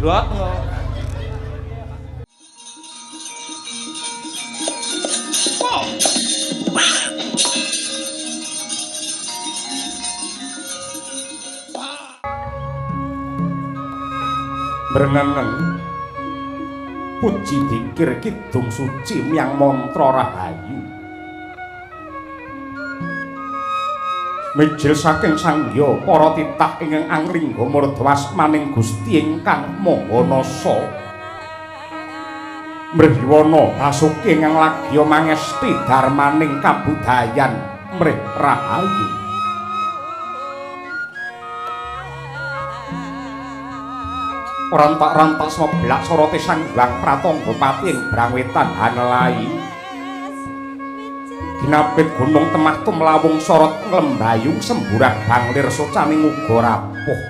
jebrot ngono. Brenengen puji dikir kidung suci miang mantra rahayu mijil saking sangya para titah ingkang anglingga murdwas maning Gusti ingkang maha nasa mriwana basuki ingkang lagya mangesti darmaning kabudayan mrih rahayu. Rantak-rantak seblak sorote Sanghyang Pratangga Pati ing Brangwetan Hanelai ginabit gunung temah tumlawung sorot nglembayung semburat banglir socaning uga rapuh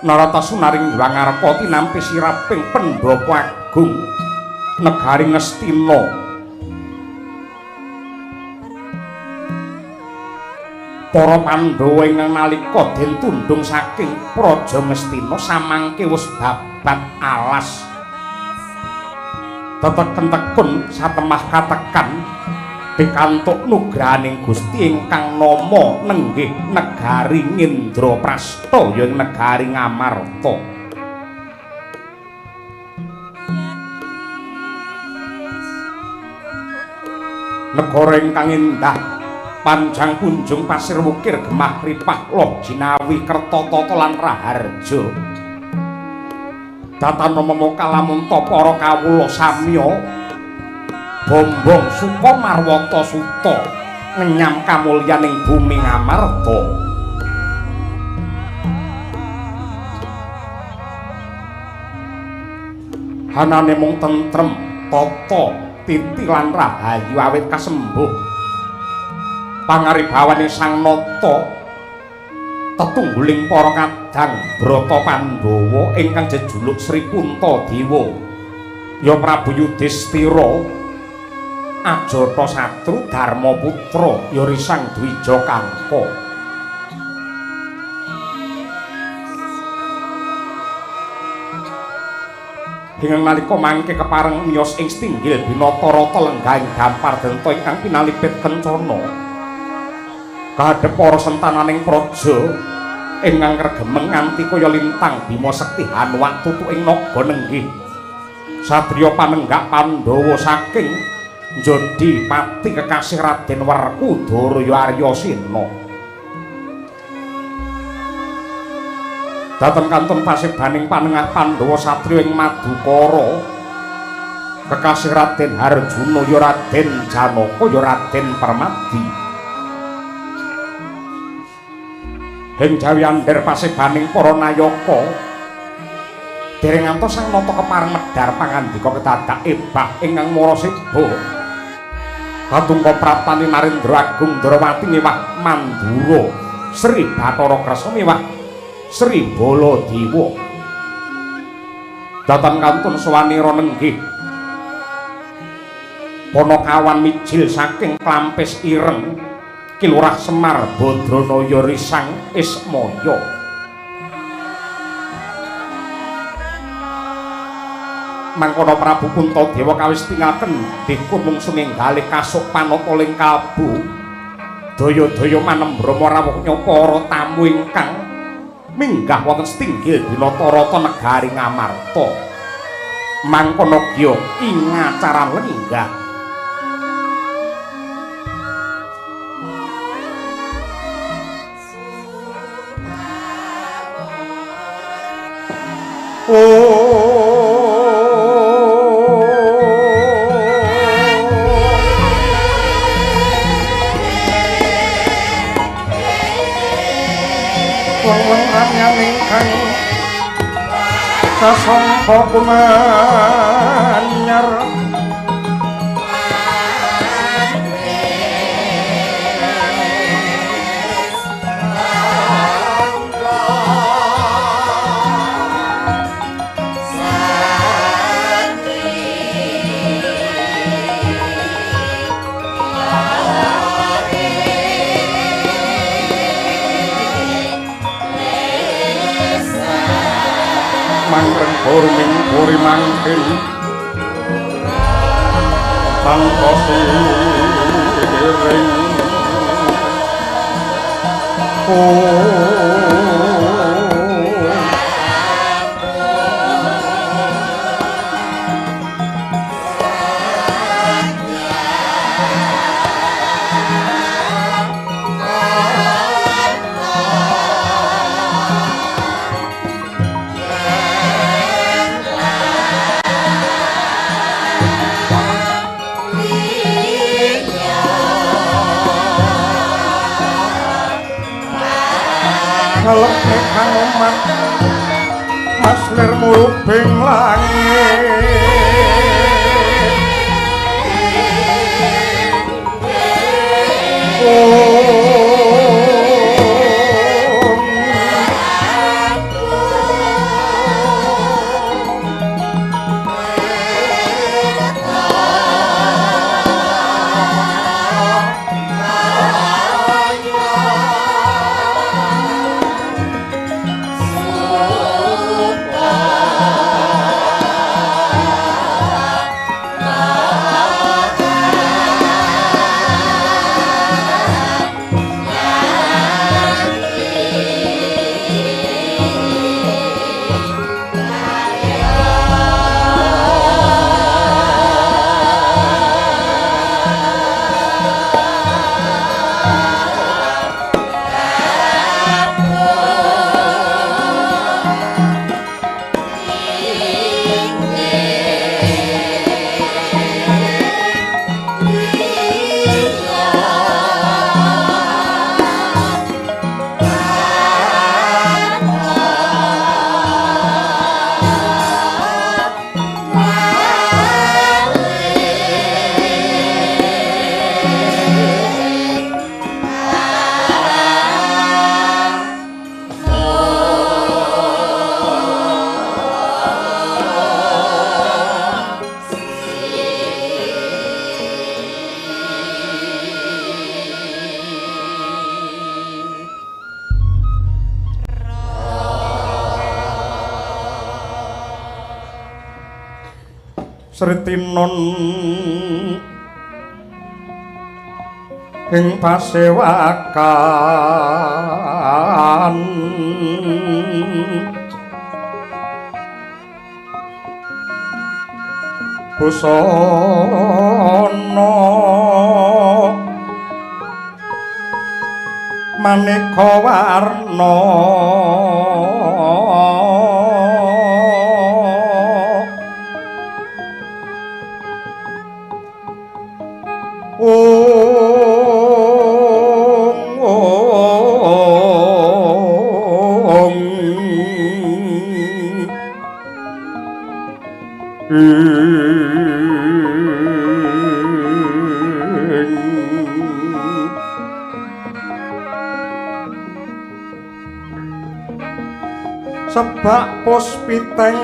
narata sunaring Hyang Arpa tinampi siraping Pendhapa Agung negari Ngastina. Para Pandhawa ingkang nalika den tundung saking Praja Ngastina samangke wis babat alas teteken-tekun satemah katekan pikantuk nugrahaning Gusti ingkang nama nenggih negari Ngendraprasta ya negari Ngamarta. Negara ingkang endah panjang kunjung pasir wukir gemah ripah loh jinawi kertotata lan raharja datana mama kalamunta para kawula samya bombong suka marwata suta ngenyam kamulyaning bumi Ngamarta. Hanane mung tentrem tata titi lan rahayu awit kasembuh pangaribawane Sang Nata tetungguling para kadang Brata Pandhawa ingkang jejuluk Sri Puntadewa ya Prabu Yudhistira Ajatasatru Darmaputra ya Risang Dwijakangka. Hingga nalika mangke kepareng miyos ing Stinggil Binatarata lenggahing dampar denta ingkang pinalipit kencana kadhep para sentananing praja ingkang regemeng nganti kaya lintang Bima Sekti Hanuwak tutuking naga nenggih satriya panenggak Pandhawa saking Njodhi Pati kekasih Raden Werkudara Aryasena. Dateng kantun pasibaning panengah Pandhawa satriya ing Madukara kekasih Raden Harjuna ya Raden Janaka ya Raden Permadi. Hing jawiander pasibaning para nayaka dereng ngantos Sang Nata kepareng medhar pangandika kedadak ebah ingkang maraseba katungka praptani Narendra Agung Ndrawati miwah Mandura Sri Bathara Kresna miwah Sri Baladewa datan kantun sawanira nenggih Panakawan mijil saking Klampis Ireng Kilurah Semar Badranaya Risang Ismaya. Mangkono Prabu Puntadewa kawis tingaken dikun mungsung enggalih kasuk panataling kalbu daya-daya manembromo rawuhnya para tamu ingkang minggah wonten Stinggil Binatarata negari Ngamarta. Mangkono giya ing acara lenggah sasangka kumanyar Urming puri mangkin tanpa siring kalep kang omat mas lir murubing langit Sritinon ing pasewakan busana maneka warna sebak puspiteng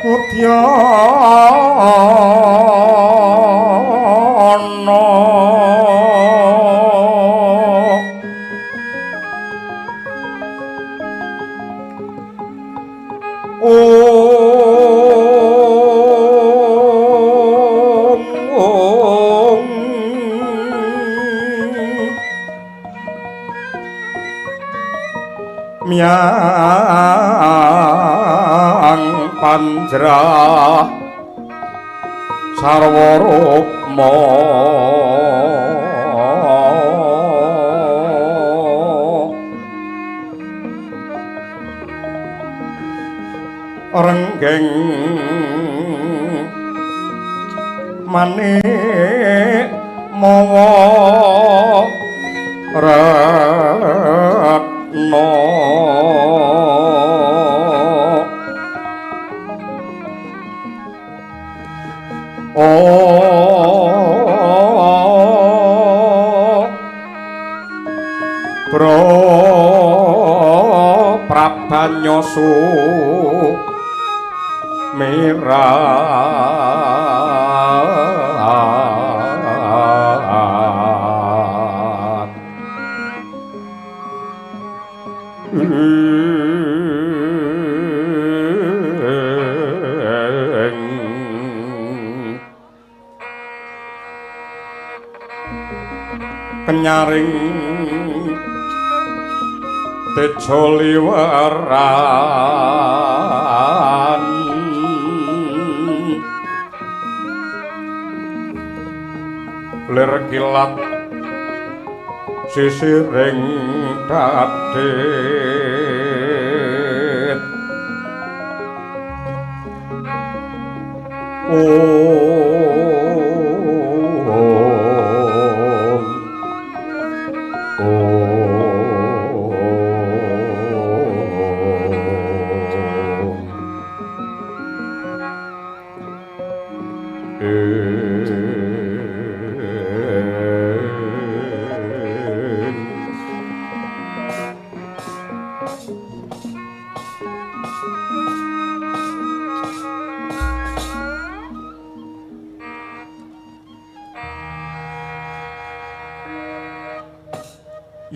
udyana miang panjrah sarwa rukma renggeng manik mawa ratna Prabanyosu mirat kenyaring tejo liweran lir kilat sisiring dadit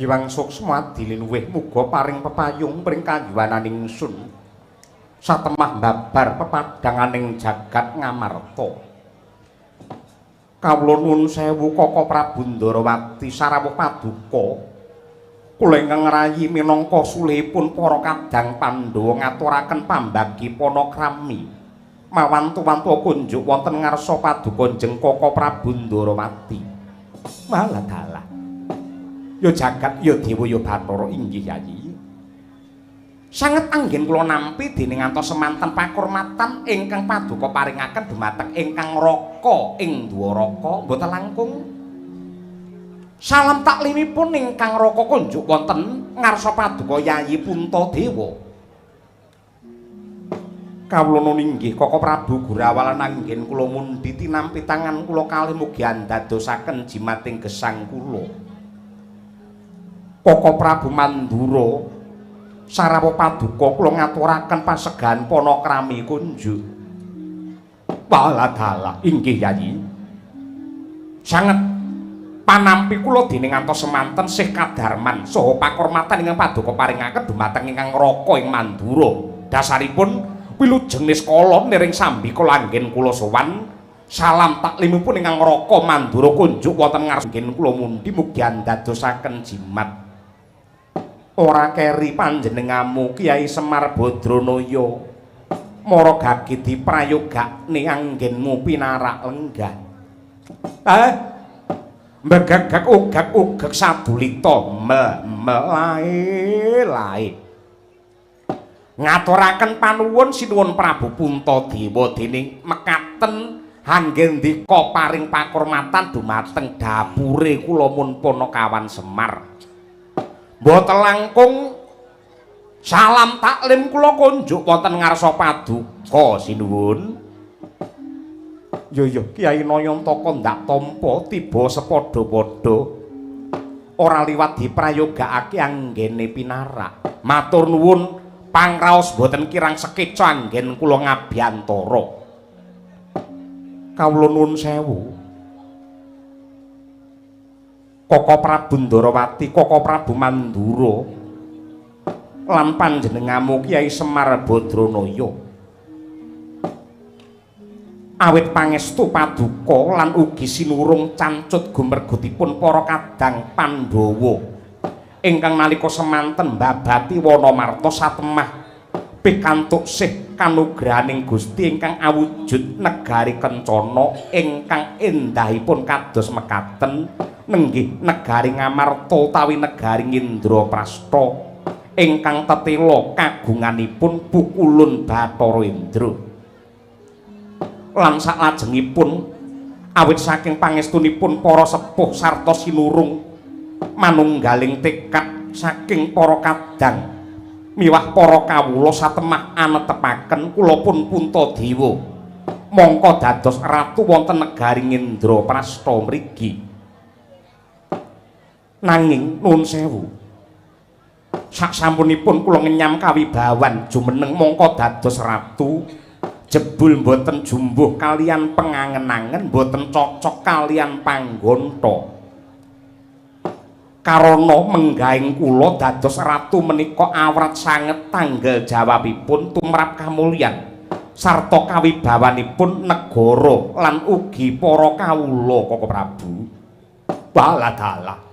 Iwang suksma dilinwih muga paring pepayung pring kayuwananing sun satemah mbabar pepadanganing jagat ngamarta kawula nuwun sewu Koko Prabu Ndarawati sarawuh paduka kula ingkang rayi minangka sulihipun para kadang Pandhawa ngaturaken pambagi panakrami mawan tuwantu kunjuk wonten ngarsa paduka njeng Koko Prabu Ndarawati malah ya jagat ya dewa ya bathara inggih Yayi sanget anggen kula nampi dening ngantos semanten pakurmatan ingkang paduka paringaken dumateng ingkang raka ing Dwaraka mboten langkung salam taklimipun ingkang raka kunjuk wonten ngarsa paduka Yayi Puntadewa kawula nuwun inggih Koko Prabu Gurawalan anggen kula mundhi tinampi tangan kula kalih mugi andadosaken jimating gesang kula Koko Prabu Mandura sarawuh paduka kula ngaturaken pasegahan panakrami kunjuk. Waladala inggih Yayi. Sanget panampi kula dening ngantos semanten sih kadarman saha pakurmatan ingkang paduka paringaken dumateng ingkang Raka ing Mandura. Dasaripun wilujeng niskala niring sambika langgen kula sowan salam taklimipun ingkang Raka Mandura kunjuk wonten ngarsa kula mundi mugi andadosaken jimat ora keri panjenengamu Kyai Semar Badranaya mara gagi diprayogakne anggenmu pinarak lenggah mbegagak ugak-ugak sadulita lae ngaturaken panuwun sinuwun Prabu Puntadewa dening mekaten anggen ndika paring pakurmatan dumateng dapure kula mun Panakawan Semar mboten langkung salam taklim kula kunjuk wonten ngarsa paduka sinuwun ya Kyai Nayantaka ndak tampa tiba sepadha-padha ora liwat diprayogakake anggene pinarak matur nuwun pangraos boten kirang sekeca anggen kula ngabiyantara kawula nuwun sewu Koko Prabu Ndarawati, Koko Prabu Mandura lan panjenengamu Kyai Semar Badranaya awit pangestu paduka lan ugi sinurung cancut gumergutipun para kadang Pandhawa ingkang nalika semanten mbabati Wanamarta satemah pikantuk sih kanugrahaning Gusti ingkang awujud negari Kencana ingkang endahipun kados mekaten nenggih negari Ngamarta utawi negari Indraprastha ingkang tetela kagunganipun pukulun Bathara Indra lan saklajengipun awit saking pangestunipun para sepuh sarta sinurung manunggaling tekad saking para kadang miwah para kawula satemah anetepaken kula pun Puntadewa mongko dados ratu wonten negari Indraprastha mriki nanging nuwun sewu saksampunipun kula ngenyam kawibawan jumeneng mongko dados ratu jebul mboten jumbuh kalian pengangen-angen mboten cocok kalian panggonta karana menggahing kula dados ratu menika awrat sanget tanggal jawabipun tumrap kamulyan sarta kawibawanipun negara lan ugi para kawula Koko Prabu. Baladala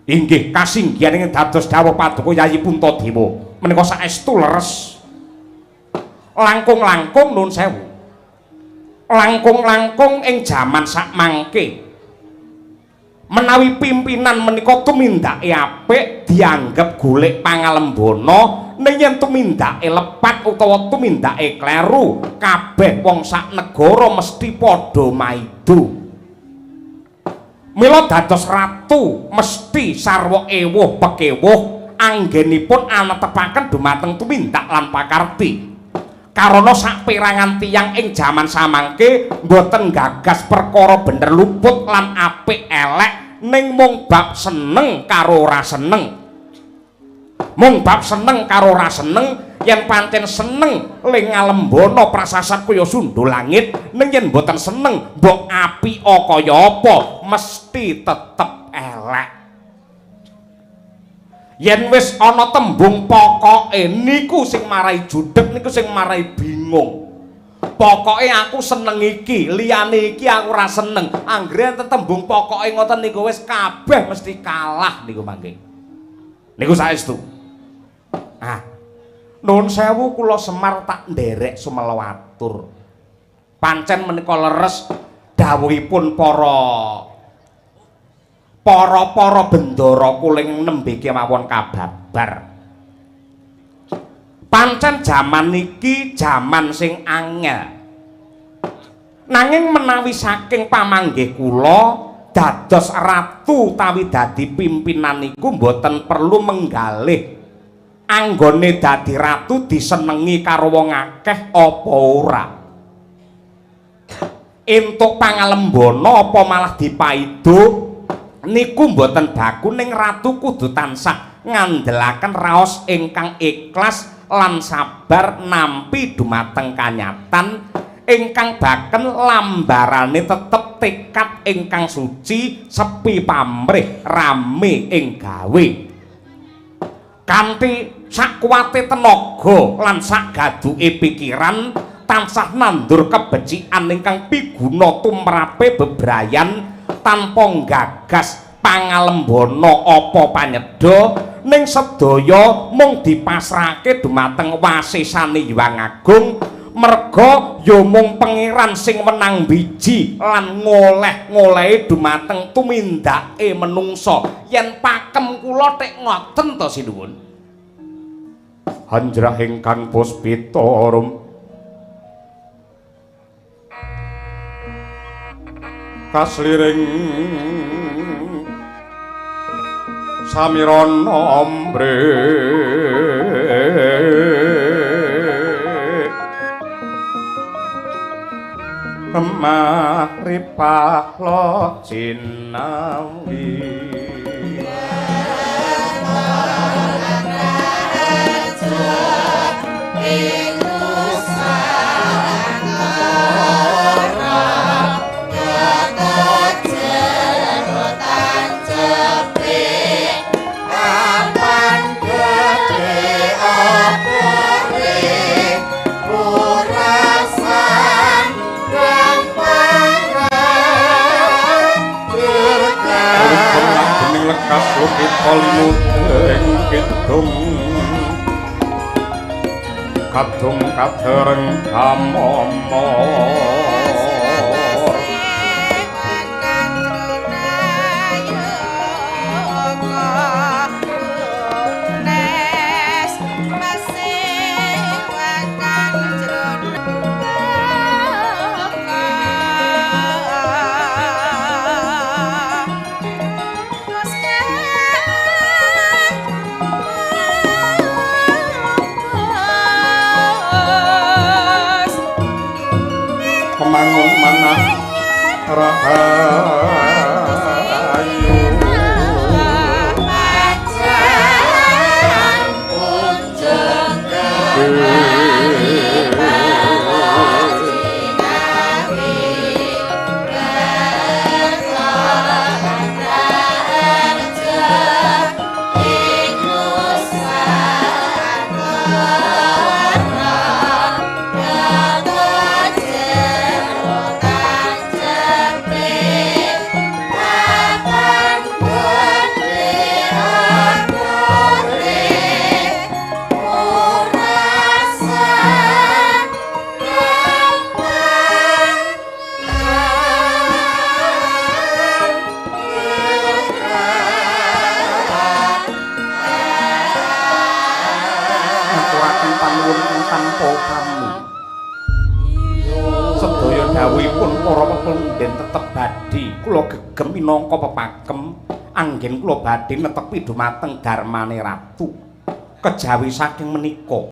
Inggih kasinggihan ing dados dawuh Paduka Yayi Puntadewa menika saestu leres. Langkung-langkung nuwun sewu. Langkung-langkung ing jaman sakmangke menawi pimpinan menika tumindake apik dianggep golek pangalembana ning yen tumindake lepat utawa tumindake kleru kabeh wong sak negara mesti padha maido. Mila dados ratu mesti sarwa ewuh pekewuh anggenipun anetepaken dumateng tumindak lan pakarti. Karana saperangan tiyang ing jaman samangke boten gagas perkara bener luput lan apik elek ning mung bab seneng karo ora seneng. Mung bab seneng karo ora seneng yen pancen seneng ling ngalembana prasasat kaya sundul langit ning yen boten seneng mbok apika kaya apa mesti tetep elek. Yen wis ana tembung pokoke niku sing marai judeg niku sing marai bingung. Pokoke aku seneng iki, liyane iki aku ora seneng. Anggere enten tembung pokoke ngoten niku wis kabeh mesti kalah niku mangke. Niku saestu. Ah. Nuwun sewu kula Semar tak nderek sumelawatur. Pancen menika leres dawuhipun para bendara kuling nembe kemawon kababar. Pancen jaman niki jaman sing angel. Nanging menawi saking pamanggih kula dados ratu utawi dadi pimpinan niku mboten perlu menggalih anggone dadi ratu disenengi karo wong akeh apa ora. Entuk pangalembana apa malah dipaido niku mboten baku ning ratu kudu tansah ngandelaken raos ingkang ikhlas lan sabar nampi dumateng kanyatan ingkang baken lambarane tetep tekad ingkang suci sepi pamrih rame ing gawe kanthi sakuwate tenaga lan sagaduke pikiran tansah nandur kebecikan ingkang piguna tumrape bebrayan tanpa gagas pangalembana apa panyedha ning sedaya mung dipasrahake dumateng wasesane Hyang Agung merga ya mung pangeran sing wenang biji lan ngoleh-ngolehi dumateng tumindake menungsa yen pakem kula tek ngoten to sinuwun Hanjrah ingkang puspita kasliring samirana ambre kemari pahlo cinawi kasukit kolmut ing kidung kadung kadereng kamomo mangun manah rahayu pacan kunjung dawuhipun para pepundhen tetep badhe kula gegem minangka pepagem anggen kula badhe netepi dumateng darmane ratu. Kejawi saking menika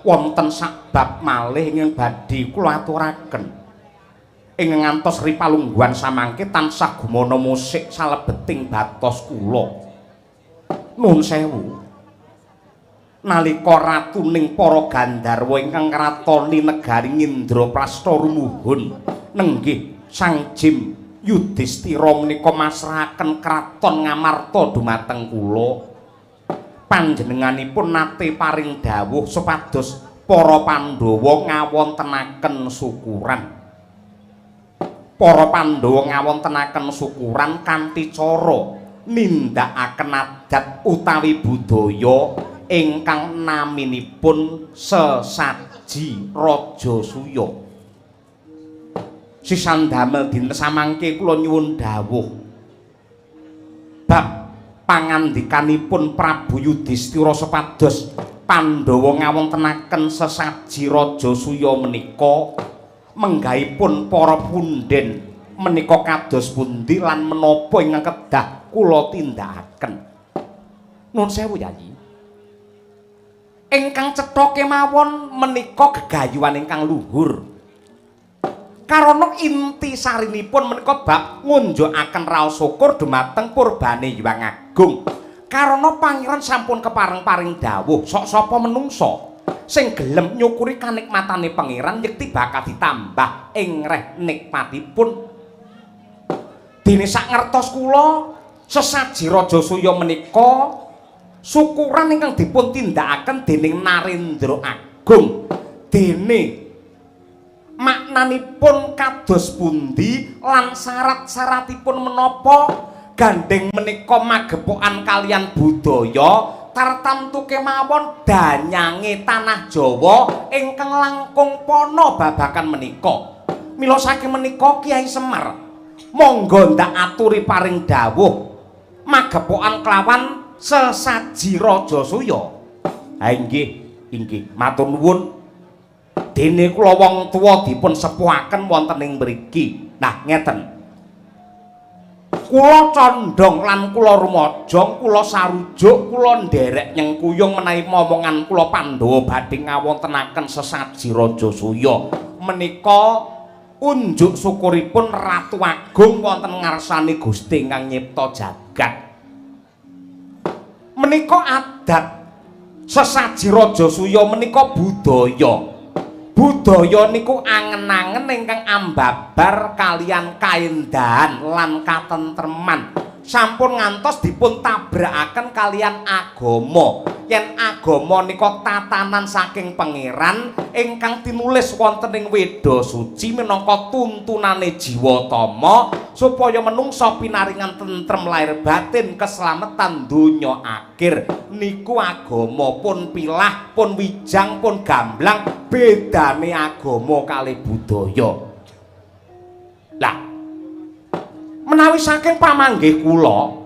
wonten sakbab malih ingkang badhe kula aturaken. Ing ngantos ripalungguhan samangke tansah gumana musik salebeting batos kula. Nuwun sewu. Nalika ratuning para Gandharwa ingkang kratoni negari Indraprastha rumuhun nenggih Sang Jim Yudhistira menika masrahaken kraton Ngamarta dumateng kula. Panjenenganipun nate paring dawuh supados para Pandhawa ngawontenaken syukuran. Para Pandhawa ngawontenaken syukuran kanthi cara nindakaken adat utawi budaya ingkang naminipun sesaji Rajasuya. Sisandamel dinten samangke kula nyuwun dawuh bab pangandikanipun Prabu Yudhistira supados Pandhawa ngawontenaken sesaji Rajasuya menika menggahipun para pundhen menika kados pundi lan menapa ingkang kedah kula tindakaken. Nuwun sewu Yayi. Ingkang cetha kemawon menika gegayuhan ingkang luhur. Karana intisarinipun menika bab ngunjukaken raos syukur dumateng purbane Hyang Agung. Karana pangeran sampun kepareng-paring dawuh sok sapa menungsa sing gelem nyukuri kanikmatane pangeran yekti bakal ditambah ing reh nikmatipun. Dene sak ngertos kula sesaji Rajasuya menika syukuran ingkang dipun tindakaken dening Narendra Agung. Dene maknanipun kados pundi lan syarat-syaratipun menapa gandeng menika magepokan kalian budaya tartamtu kemawon danyange tanah Jawa ingkang langkung pono babakan menika. Mila saking menika Kyai Semar monggo ndak aturi paring dawuh magepokan kelawan sesaji Rajasuya. Ha inggih matur nuwun. Dene kula wong tuwa dipun sepuhaken wonten ing mriki. Nah ngeten. Kula condong lan kula rumaja, kula sarujuk, kula nderek nyengkuyung menawi momongan kula Pandhawa badhe ngawontenaken sesaji Rajasuya. Menika unjuk syukuripun Ratu Agung wonten ngarsane Gusti ingkang nyipta jagat. Menika adat sesaji Rajasuya menika budaya. Budaya niku angen-angen ingkang ambabar kalian kaendahan lan katentreman. Sampun ngantos dipun tabrakaken kalian agama. Yen agama nika tatanan saking pangeran ingkang tinulis wonten ing Weda Suci minangka tuntunane jiwatama supaya menungsa pinaringan tentrem lahir batin keslametan donya akhir. Niku agama pun pilah pun wijang pun gamblang bedane agama kali budaya. Lah menawi saking pamanggih kula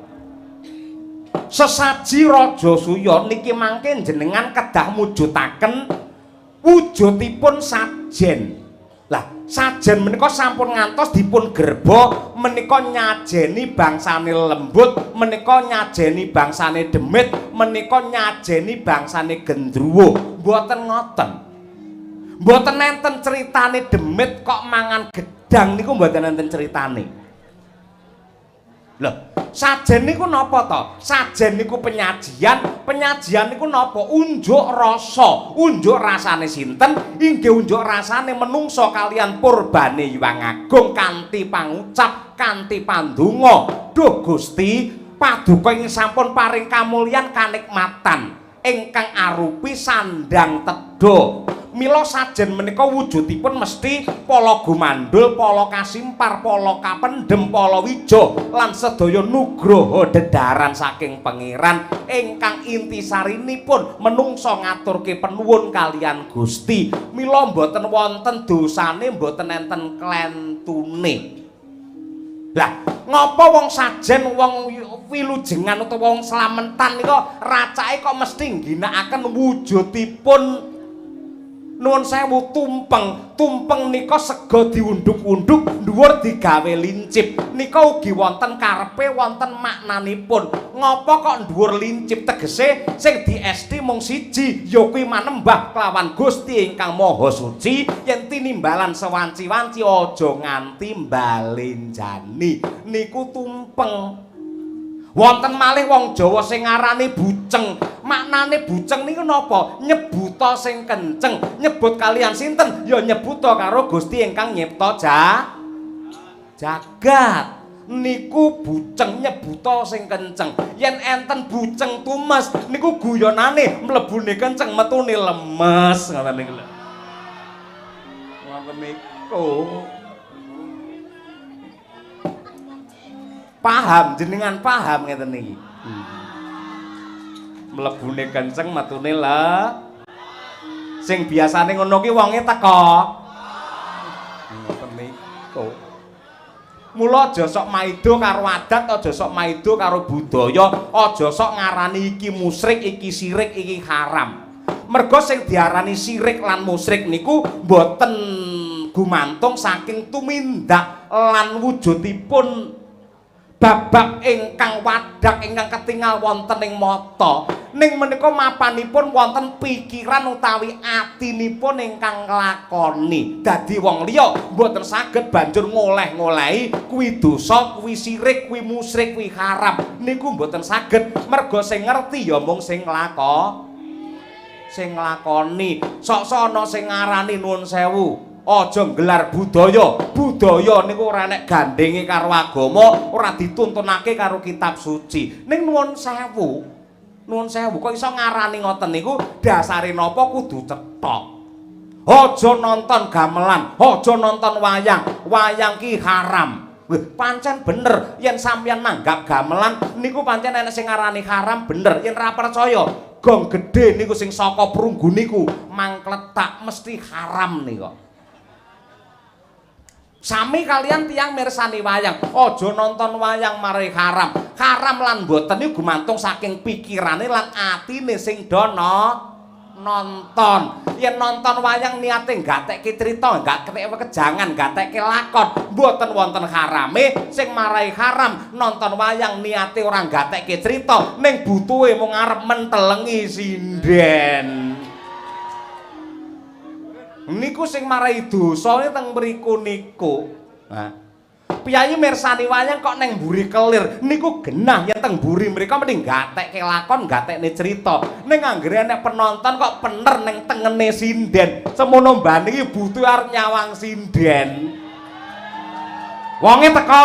sesaji Rajasuya niki mangke jenengan kedah mujudaken wujudipun sajen. Lah sajen menika sampun ngantos dipun gerba menika nyajeni bangsane lembut, menika nyajeni bangsane demit, menika nyajeni bangsane gendruwo. Mboten ngoten. Mboten enten critane demit kok mangan gedang niku mboten enten critane. Lho, sajen niku napa to? Sajen niku penyajian, penyajian niku napa? Unjuk rasa. Unjuk rasane sinten? Inggih unjuk rasane menungsa kalian purbane Hyang Agung kanthi pangucap, kanthi pandonga. Duh Gusti, paduka ing sampun paring kamulyan kanikmatan ingkang arupi sandang tedha. Mila sajen menika wujudipun mesti pala gumandhul, pala kasimpar, pala kapendhem, pala wija lan sedaya nugraha dedaran saking pangeran ingkang intisarinipun menungsa ngaturke penuwun kalian Gusti. Mila mboten wonten dosane, mboten enten klentune. Lah, ngapa wong sajen, wong wilujengan utawa wong slamentan nika racake kok mesti ngginakaken wujudipun Nuwun sewu tumpeng nika sega diundhuk-undhuk dhuwur digawe lincip nika ugi wonten karepe wonten maknanipun ngapa kok dhuwur lincip tegese sing diesti mung siji ya kuwi manembah kelawan Gusti ingkang Maha Suci yen tinimbalan sewanci-wanci aja nganti mbalenjani niku tumpeng. Wonten malih wong Jawa sing ngarani buceng. Maknane buceng niku napa? Nyebuta sing kenceng. Nyebut kalian sinten? Ya nyebuta karo Gusti ingkang nyipta jagat. Niku buceng nyebuta sing kenceng. Yen enten buceng tumes niku guyonane mlebune kenceng metune lemes ngoten niku lho. Ngoten niku. Paham jenengan paham ngeten niki. Mlebune kenceng metune le. Sing biasane ngono ki wonge teko. Ngoten niku. Mula aja sok maido karo adat, aja sok maido karo budaya, aja sok ngarani iki musyrik, iki sirik, iki haram. Mergo sing diarani sirik lan musyrik niku mboten gumantung saking tumindak lan wujudipun babak ingkang wadak ingkang ketingal wonten ing mata ning menika mapanipun wonten pikiran utawi atinipun ingkang nglakoni dadi wong liya mboten saged banjur ngoleh-ngolehi kuwi dosa kuwi sirik kuwi musyrik kuwi haram niku mboten saged mergo sing ngerti ya mung sing nglakoni sok-sok ana sing ngarani nuwun sewu aja nggelar budaya niku ora nek gandenge karo agama ora dituntunake karo kitab suci ning nuwun sewu kok iso ngarani ngoten niku dasare napa kudu cetok aja nonton gamelan aja nonton wayang ki haram pancen bener yen sampeyan nanggap gamelan niku pancen enek sing ngarani haram bener yen ra percaya gong gedhe niku sing saka prunggu niku mangkletak mesti haram niku. Sami kalian tiang mirsani wayang, aja nonton wayang mari haram. Haram lan mboten niku gumantung saking pikirane lan atine sing dono nonton. Yen nonton wayang niate gatekke crita, gak kejangan, gatekke lakon, mboten wonten harame. Sing marai haram nonton wayang niate ora gatekke crita, ning butuhe mung arep mentelengi sinden. Niku sing marai dosane teng mriku niku. Nah. Piyayi mirsani wayang kok neng mburi kelir. Niku genah yen teng mburi mriku mending gatekke lakon, gatekne crita. Ning anggere nek penonton kok pener ning tengene sinden. Semono mbane iki butuh arep nyawang sinden. Wonge teko.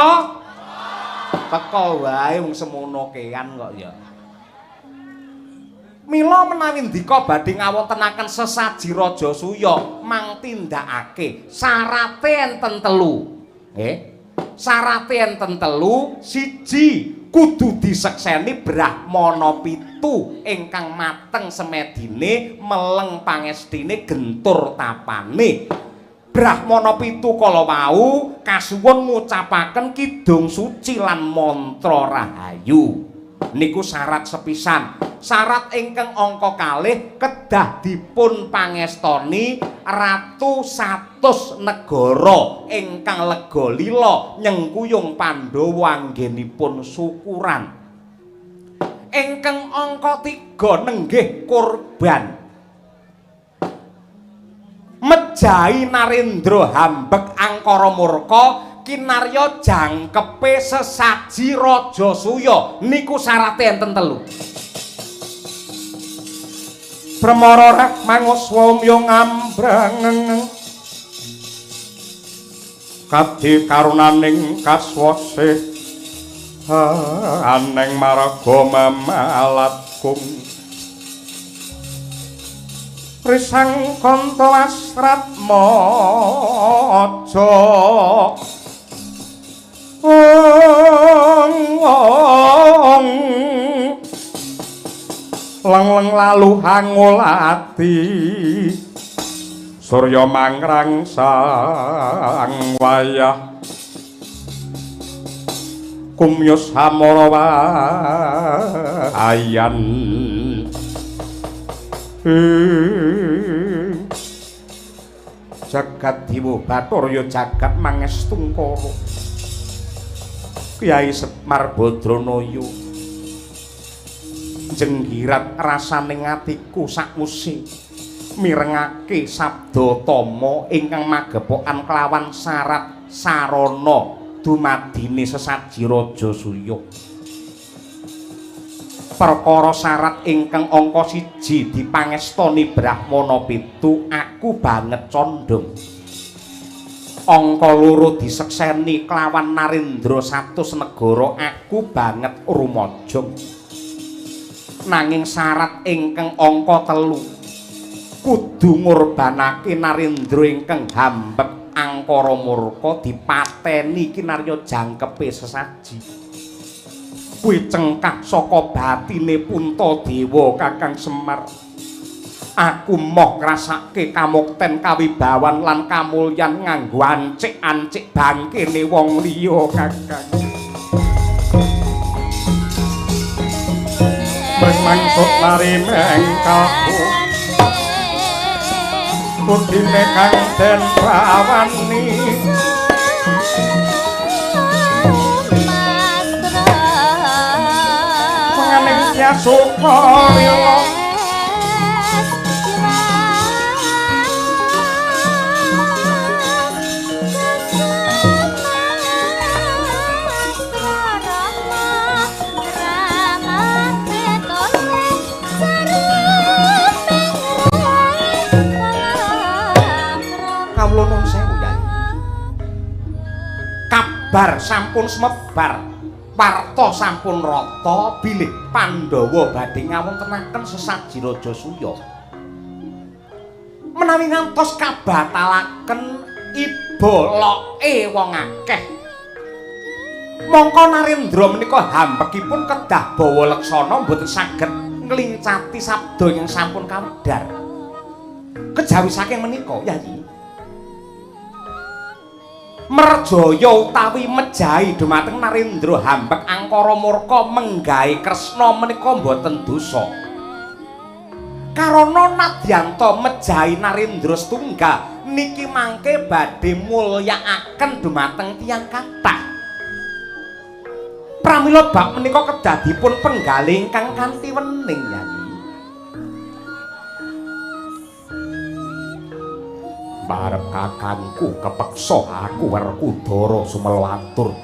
Teko wae wong semono kean kok ya. Mila menawi ndika badhe ngawontenaken sesaji Raja Suya mang tindakake syarate enten telu. Nggih. Syarate enten telu, siji kudu disekseni Brahmana pitu ingkang mateng semedine meleng pangestine gentur tapane. Brahmana pitu kala wau kasuwun ngucapaken kidung suci lan mantra rahayu. Niku syarat sepisan. Syarat ingkang angka kalih kedah dipun pangestoni ratu 100 negara ingkang lega lila nyengkuyung Pandhawa anggenipun syukuran. Ingkang angka 3 nenggih kurban. Mejahi Narendra hambek angkara murka kinarya jangkepe sesaji Raja Suya niku syarate enten telu. Pramara rak manguswamya ngambrang kadhi karunaning kaswase aneng marga mamalatkum risang kanta asrat maja leng-leng lalu hangulati surya mangrang sang wayah kumyus hamara ayan jagat Dewa Bathara jagat Mangestungkara Kyai Semar Badranaya jenggirat rasaning atiku sakmuse mirengake sabda tama ingkang magepokan kelawan syarat sarana dumadine sesaji Raja Surya perkara syarat ingkang angka 1 dipangestoni Brahmana 7 aku banget condong angka 2 disekseni kelawan Narendra 100 negara aku banget rumajang nanging syarat ingkang angka 3 kudu ngorbanake Narendra ingkang hambek angkara murka dipateni kinarya jangkepe sesaji kuwi cengkak saka batine Puntadewa Kakang Semar aku moh ngrasake kamukten kawibawan lan kamulyan nganggo ancik-ancik bangkene wong liya Kakang bermaksud lari mengkalku putine kang den rawani mengeningnya sukarila kabar sampun semebar warta sampun rata bilih Pandhawa badhe ngawontenaken sesaji Raja Surya menawi ngantos kabatalaken iboloke wong akeh mongko Narendra menika hambekipun kedah bawa leksana mboten saged nglincati sabda yang sampun kawedhar kejawi saking menika Yayi merjaya utawi mejahi dumateng Narendra hambek angkara murka menggawe Kresna menika mboten dosa karana nadyanta mejahi Narendra setunggal niki mangke badhe mulyakaken dumateng tiyang kathah pramila bab menika kedah dipun penggalih ingkang kanthi wening Yayi barep kakangku kepeksa aku Werkudara sumelwatur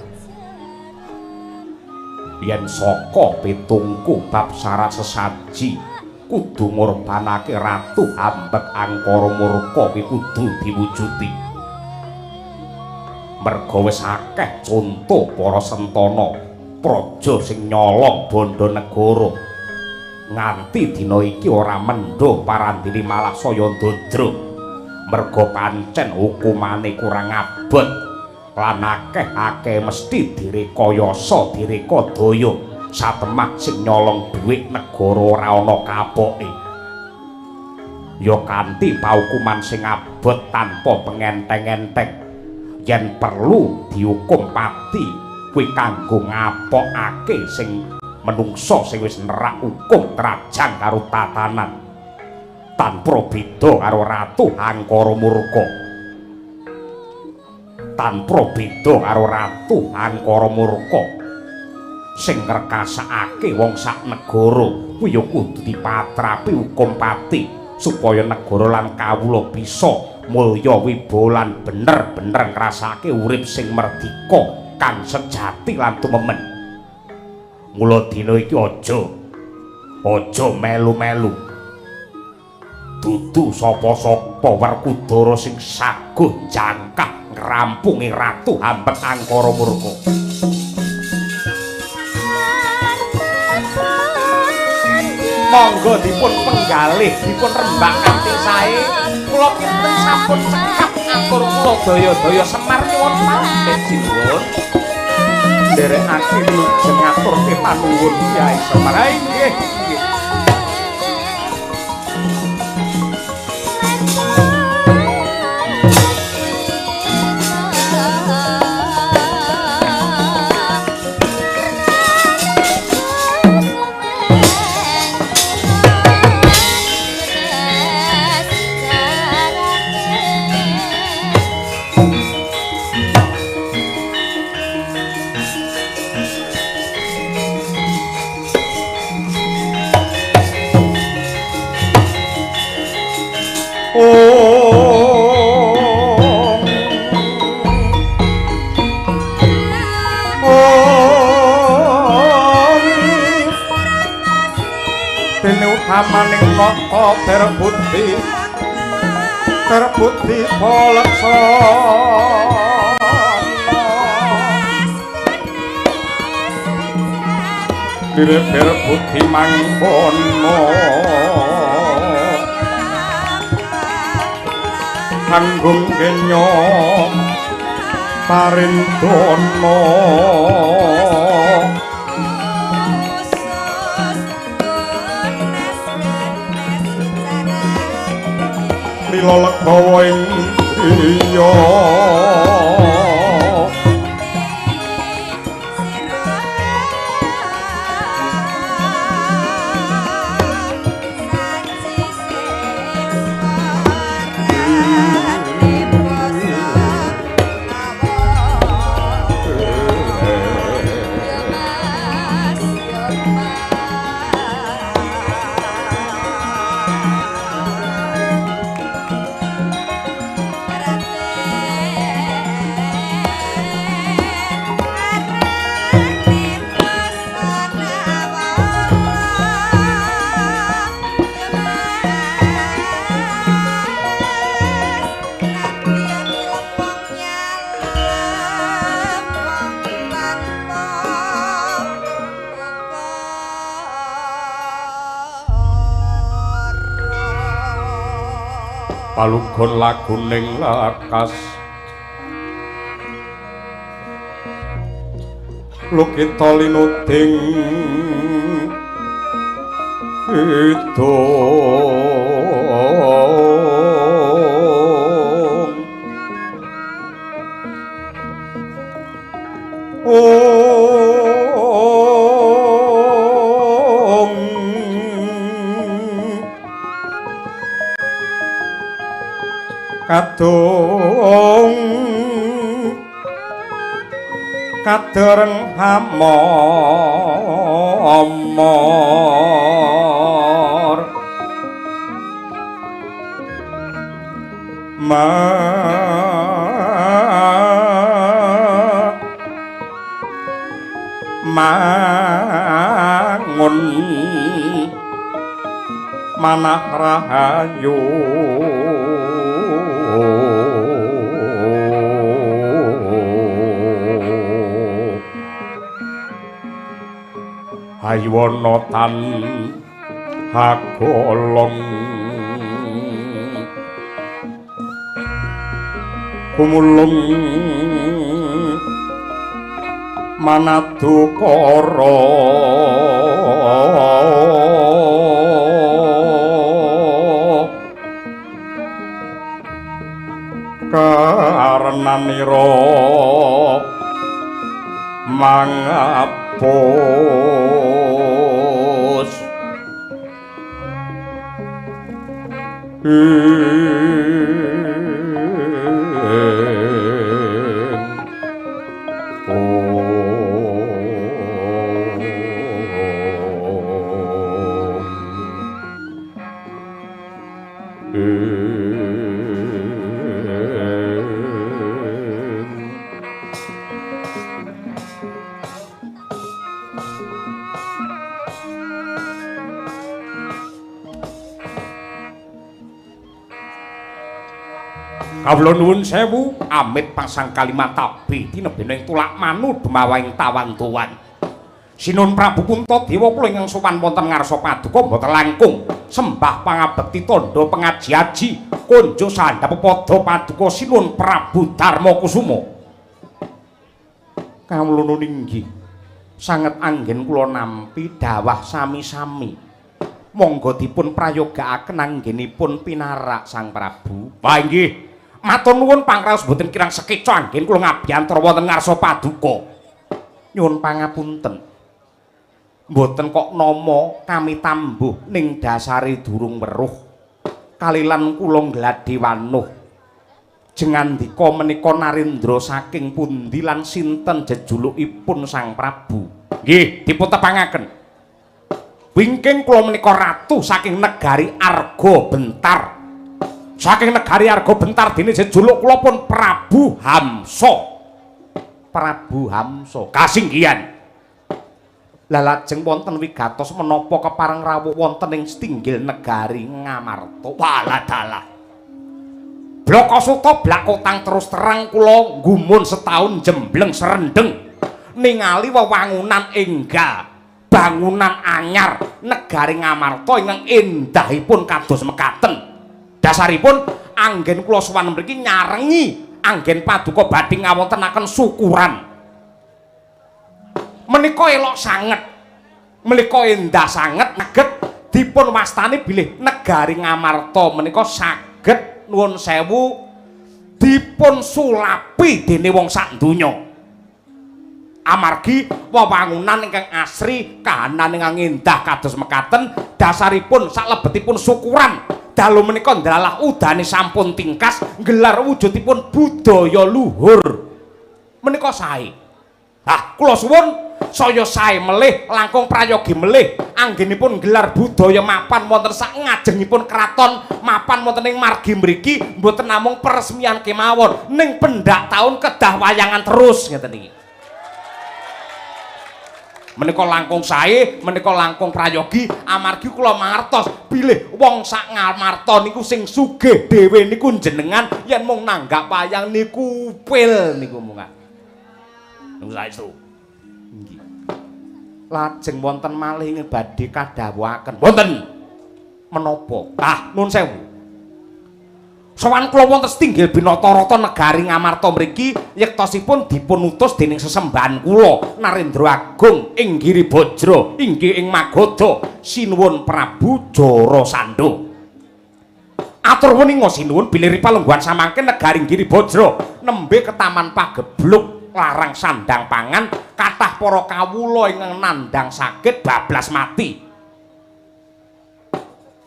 yen saka pitungku bab syarat sesaji kudu ngorbanake ratu hambek angkara murka kuwi kudu diwujudi merga wis akeh conto para sentana praja sing nyolong bondo negara nganti dina iki ora mendho parandene malah saya ndodro merga pancen hukumane kurang abot lan akeh mesti direkayasa direkadaya satemah sing nyolong dhuwit negara ora ana kapoke ya kanthi paukuman sing abot tanpa pengenteng-enteng yen perlu dihukum pati kuwi kanggo ngapokake sing menungso sing wis nerak hukum trajang karo tatanan tanpa beda karo ratu angkara murka tanpa beda karo ratu angkara murka sing ngrekasake wong sak negara kuwi ya kudu dipatrapi hukum pati supaya negara lan kawula bisa mulya wibawa lan bener-bener ngrasake urip sing merdika kang sejati lan tumemen mula dina iki aja melu-melu dudu sapa-sapa Werkudara sing saguh jangkah ngrampungi ratu hambet angkara murka monggo dipun penggalih dipun rembak kanthi sae kula kinten sampun cekap atur kula daya-daya Semar nyuwun pamit sinuwun nderekake lujeng ngaturke panuwun Kyai Semar nggih ramaning nata terbukti palaksana Birebir putih mangkono Anggung kenya parindono Mila lekbawa ing iya palugon laguning lakas lukita linuding idung kadung kadereng hamomor mangun manah rahayu Haywana tan hagolong kumulung manadukara karenanira mangapus Kawula nuwun sewu amit pasang kalimat tabi tinebene tulak manu demawaing tawantuan Sinun Prabu Puntadewa kula ingkang sowan wonten ngarsa paduka mboten langkung sembah pangabekti tandha pengaji aji konjo sandhap padha paduka Sinun Prabu Darmakusuma kawula nuwun inggih sanget anggen kula nampi dawah sami-sami monggo dipun prayogakaken anggenipun pinarak Sang Prabu wah inggih matur nuwun pangraos boten kirang sekeca anggen kula ngabiyantara wonten ngarsa paduka. Nyuwun pangapunten. Mboten kok nama kami tambuh ning dasare durung weruh. Kalilan kula ngladhi wanuh. Jengandika menika Narendra saking pundi lan sinten jejulukipun Sang Prabu. Nggih, dipun tepangaken. Wingking kula menika ratu saking negari Arga Bentar. Saking negari Arga Bentar dene jejuluk kula pun Prabu Hamsa. Prabu Hamsa kasinggihan. Lah lajeng wonten wigatos menapa kepareng rawuh wonten ing Stinggil negari Ngamarta. Walah dalah. Blakasuta blakotang terus terang kula gumun setahun jembleng serendeng ningali wewangunan enggal bangunan anyar negari Ngamarta ingkang endahipun kados mekaten. Dasaripun anggen kula sowan mriki nyarengi anggen paduka badhe ngawontenaken syukuran. Menika elok sanget, menika endah sanget saged dipun wastani bilih negari Ngamarta menika saged nuwun sewu dipun sulapi dening wong sak donya. Amargi wewangunan ingkang asri, kahanan ingkang endah kados mekaten, dasaripun salebetipun syukuran. Dalu menika ndalah udane sampun tingkas, gelar wujudipun budaya luhur. Menika sae. Kula suwun saya sae melih langkung prayogi melih anggenipun gelar budaya mapan wonten sak ngajengipun kraton mapan wonten ing margi mriki mboten namung peresmian kemawon ning pendak taun kedah wayangan terus ngeten iki. Menika langkung sae, menika langkung prayogi amargi kula mangertos bilih wong sak Ngamarta niku sing sugih dhewe niku jenengan yen mung nanggap wayang niku pil niku mungan. Niku saestu. Nggih. Lajeng wonten malih badhe kadhawuhaken. Wonten menapa? Nuwun sewu. Sowan kula wonten Stinggil Binatarata negari Ngamarta mriki yektosipun dipun utus dening sesembahan kula Narendra Agung ing Giribajra inggih ing Magoda sinuwun Prabu Jarasandha. Atur weninga sinuwun bilih ripalengguhan samangke negari Giribajra nembe ke Taman Pagebluk larang sandang pangan kathah para kawula ingkang nandhang sakit bablas mati.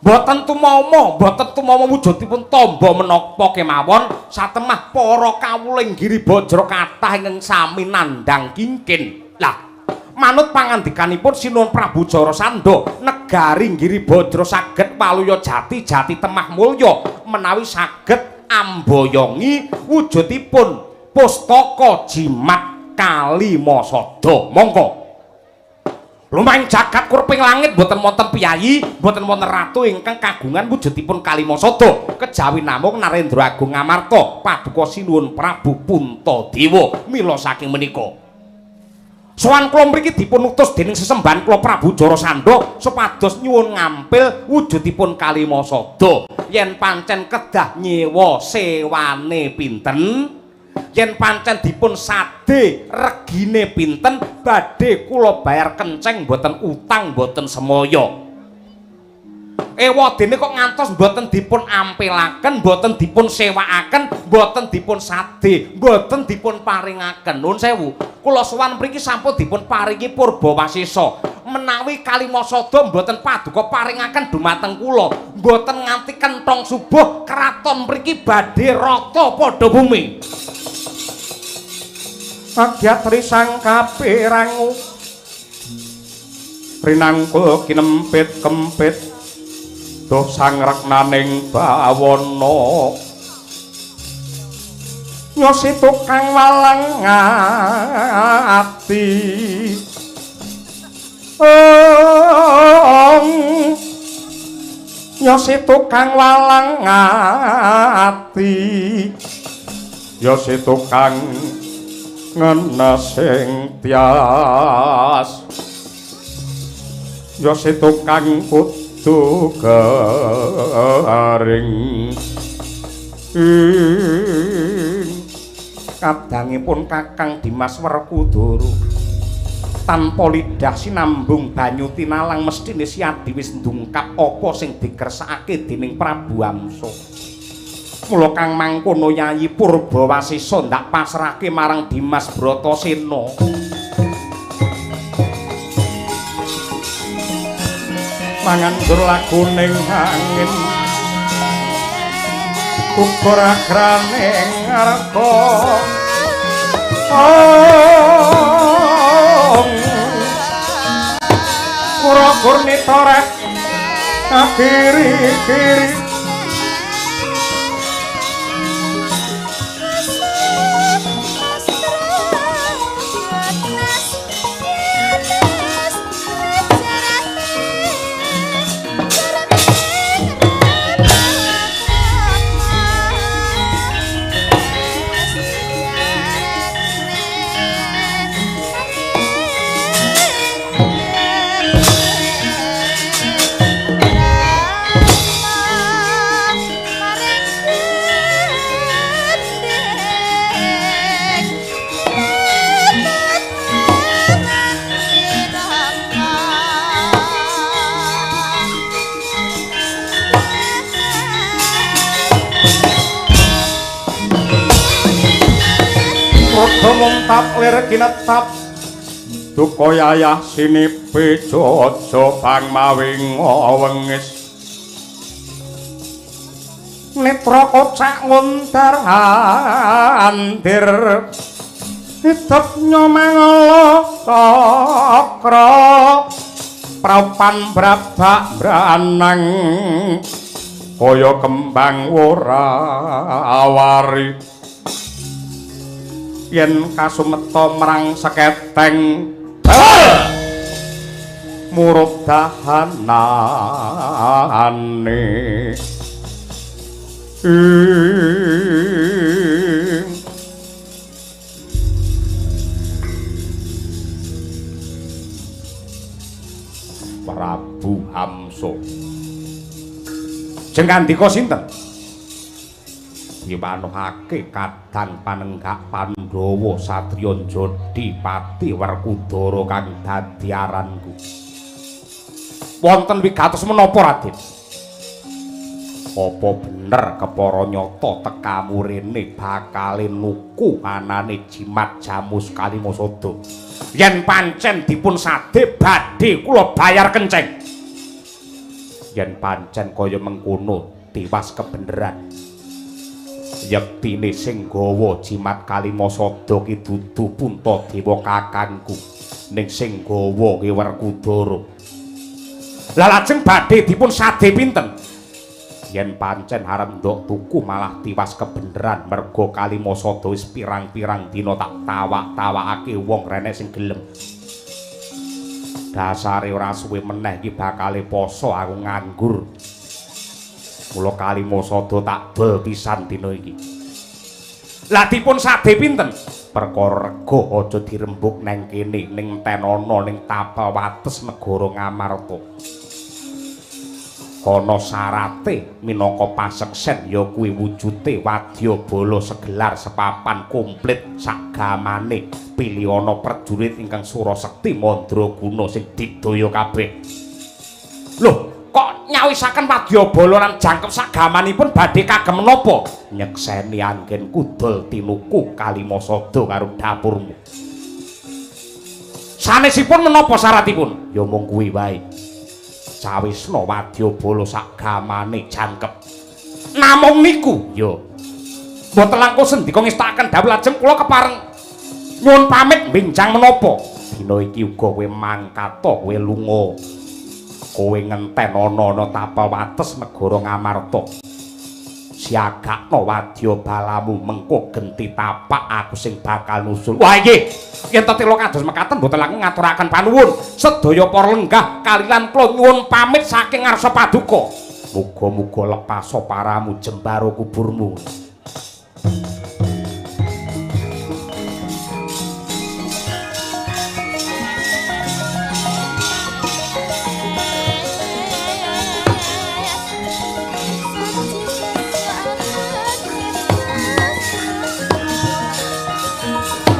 Boten tumama wujudipun tamba menapa kemawon satemah para kawula ing Giribajra kathah ingkang sami nandhang kingkin. Lah, manut pangandikanipun Sinuwun Prabu Jarasandha, negari Giribajra saged waluya jati temah mulya menawi saged amboyongi wujudipun pustaka jimat Kalimasada. Monggo lumahing jagat kurping langit boten wonten piyayi, boten wonten ratu ingkang kagungan wujudipun Kalimasada, kejawi namung Narendra Agung Ngamarta paduka Sinuwun Prabu Puntadewa. Mila saking menika sowan kula mriki dipun utus dening sesembahan kula Prabu Jarasandha supados nyuwun ngampil wujudipun Kalimasada. Yen pancen kedah nyewa sewane pinten, yen pancen dipun sade regine pinten, badhe kula bayar kenceng mboten utang mboten semaya. Ewadene kok ngantos mboten dipun ampilaken, mboten dipun sewakaken, mboten dipun sade, mboten dipun paringaken. Nuwun sewu, kula sowan mriki sampun dipun paringi Purbawasesa. Menawi Kalimasada mboten paduka paringaken dumateng kula, mboten nganti kenthong subuh kraton mriki badhe rata padha bumi. Agyatri sang kapirangu rinangkul kinempit-kempit doh sang reknaning bawana nyosi tukang walang ati nyosi tukang walang ati nyosi tukang ngena sing tias ya tukang kudu garing kadangipun Kakang Dimas Werkudara tanpa lidah sinambung banyu tinalang mestine siadi wis ndungkap apa sing dikersakake dening Prabu Amsa. Mula kang mangkono Yayi Purbawasesa ndak pasrahke marang Dimas Bratasena. Mangandur laguning angin ukur agraning arga ora nitoreh kiri-kiri Rada muntap lir kinetap duka yayah sinipe jaja bang mawing wengis netra kocak ngundar andir hidup nyomangala cakra prapan brabak branang kaya kembang worawari yen kasumeta marang seketeng murub dahanane Prabu Hamsa jeng kandika sinten dipanuhake kadang panenggak Pandhawa satriya Jodhipati Werkudara kang dadi aranku wonten wigatos menapa Raden apa bener kepara nyata tekamu rene bakale nuku anane jimat jamus Kalimasada yen pancen dipun sade badhe kula bayar kenceng yen pancen kaya mengkono tiwas kebeneran yektine sing gawa jimat Kalimasada ki dudu Puntadewa kakangku ning sing gawa ki Werkudara lah lajeng badhe dipun sade pinten yen pancen arep ndok tuku malah tiwas kebeneran merga Kalimasada wis pirang-pirang dina tak tawak-tawakake wong renek sing gelem dasare ora suwe meneh iki bakale poso aku nganggur mula Kalimasada tak dol pisan dina iki lah dipun sade pinten perkara rega aja dirembuk neng kene ning tenana ning Tapawates negara Ngamarta kono sarate minangka paseksen ya kuwi wujute wadyabala segelar sepapan komplit sagamane pilihana prajurit ingkang Surasekti Mandraguna sing didaya kabeh. Lho, kok nyawisaken wadyabala lan jangkep sagamanipun badhe kagem menapa? Nyekseni anggen kudol tinuku Kalimasada karo dapurmu. Sanesipun menapa syaratipun? Ya mung kuwi wae. Sawisna wadyabala sagamane jangkep. Namung niku, ya. Mboten langkung sendika ngestakaken dawuh lajeng kula kepareng nyuwun pamit benjang menapa. Dina iki uga kowe mangkata kowe lunga. Kowe ngenten ana Tapawates negara Ngamarta. Siagakna wadyabalamu mengko genti tapak aku sing bakal nusul. Wah nggih. Yen tetela kados mekaten mboten langkung ngaturaken panuwun sedaya para lenggah kaliyan kula nyuwun pamit saking ngarsa paduka. Muga-muga lepas paramu jembaro kuburmu.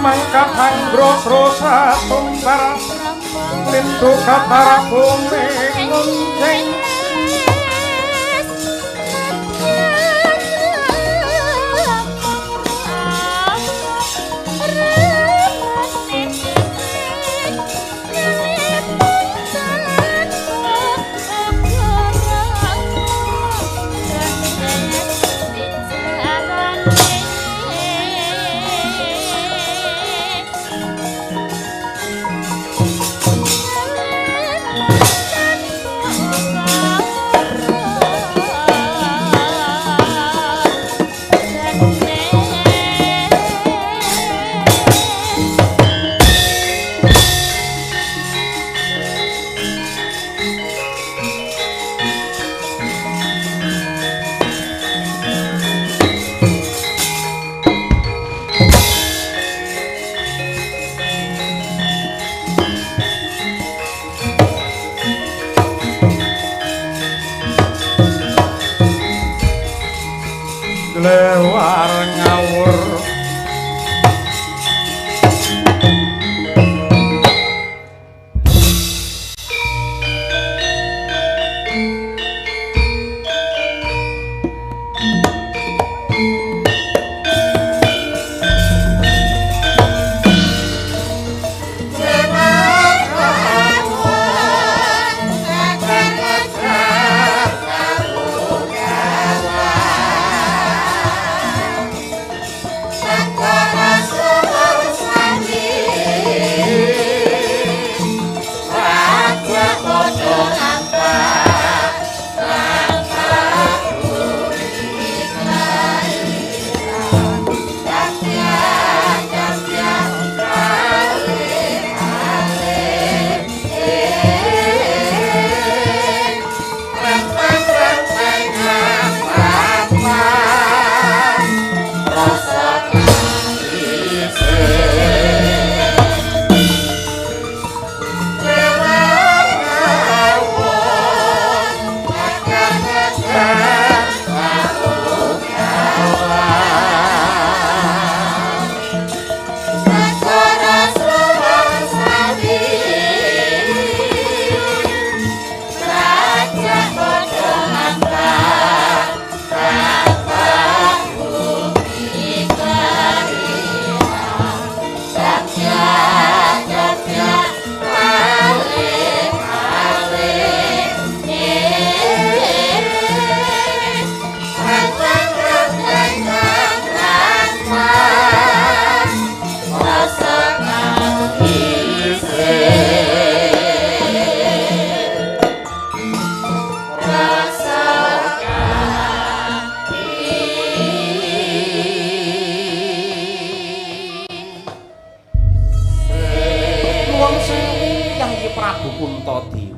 Mangkat hanggros rosa tumbar lindu katara bumi ngunjeng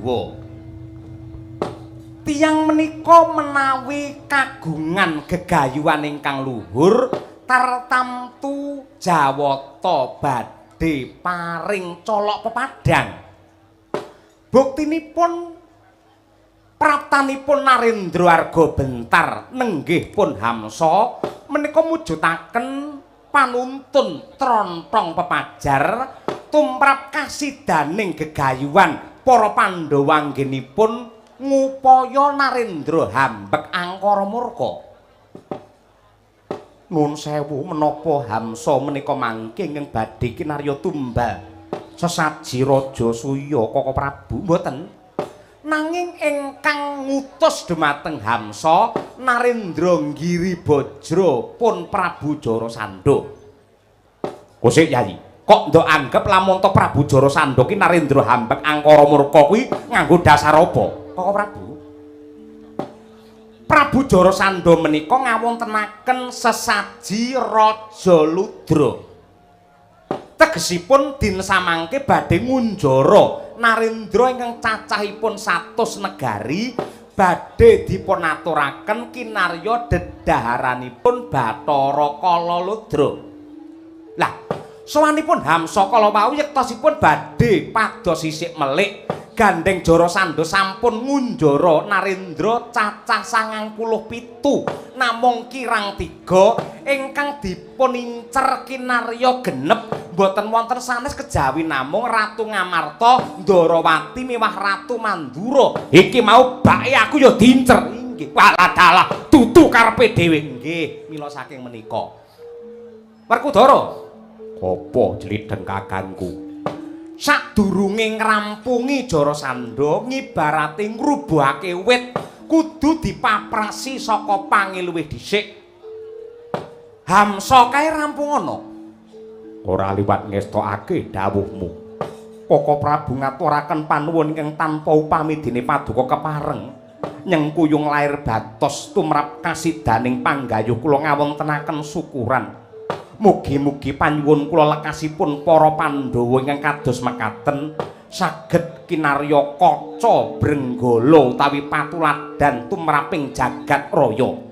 Pandhawa. Tiyang menika menawi kagungan gegayuhan ingkang luhur tartamtu jawata badhe paring colok pepadang. Buktinipun praptanipun Narendra Arga Bentar nenggih pun Hamsa menika mujudaken panuntun trontong pepajar tumrap kasidaning gegayuhan para Pandhawa anggenipun ngupaya Narendra hambek angkara murka. Nuwun sewu menapa Hamsa menika mangke ing badhe kinarya tumbal sesaji Raja Suya Kaka Prabu mboten. Nanging ingkang ngutus dhumateng Hamsa Narendra Giribajra pun Prabu Jarasandha. Kosik Yayi, kok ndok anggap lamun to Prabu Jarasandha ki Narendra hambek angkara murka kuwi nganggo dasar apa? Kaka Prabu. Prabu Jarasandha menika ngawontenaken sesaji Raja Ludra. Tegesipun din samangke badhe ngunjara Narendra ingkang cacahipun 100 negari badhe dipunaturaken kinarya dedaharanipun Bathara Kala Ludra. Lah, sawanipun Hamsa kala wau yektosipun badhe pados sisik melik gandeng Jarasandha sampun ngunjara Narendra cacah 97 namung kirang 3 ingkang dipun incer kinarya genep boten wonten sanes kejawi namung Ratu Ngamarta, Ndarawati miwah Ratu Mandura. Iki mau bake aku ya diincer. Inggih, waladalah tutu karepe dhewe. Nggih, mila saking menika. Werkudara, apa jlidheng kakangku? Sadurunge ngrampungi Jarasandha ngibarate ngrubuhake wit kudu dipaprasi saka pange luwih dhisik. Hamsa kae rampung ana. Ora liwat ngestokake dawuhmu. Kaka Prabu ngaturaken panuwun ingkang tanpa upami dene paduka kepareng nyengkuyung lair batos tumrap kasidaning panggayuh kula ngawontenaken syukuran. Mugi-mugi panyuwun kula lekasipun para Pandhawa ingkang kados mekaten saged kinarya kaca brenggala utawi patuladan tumraping jagat raya.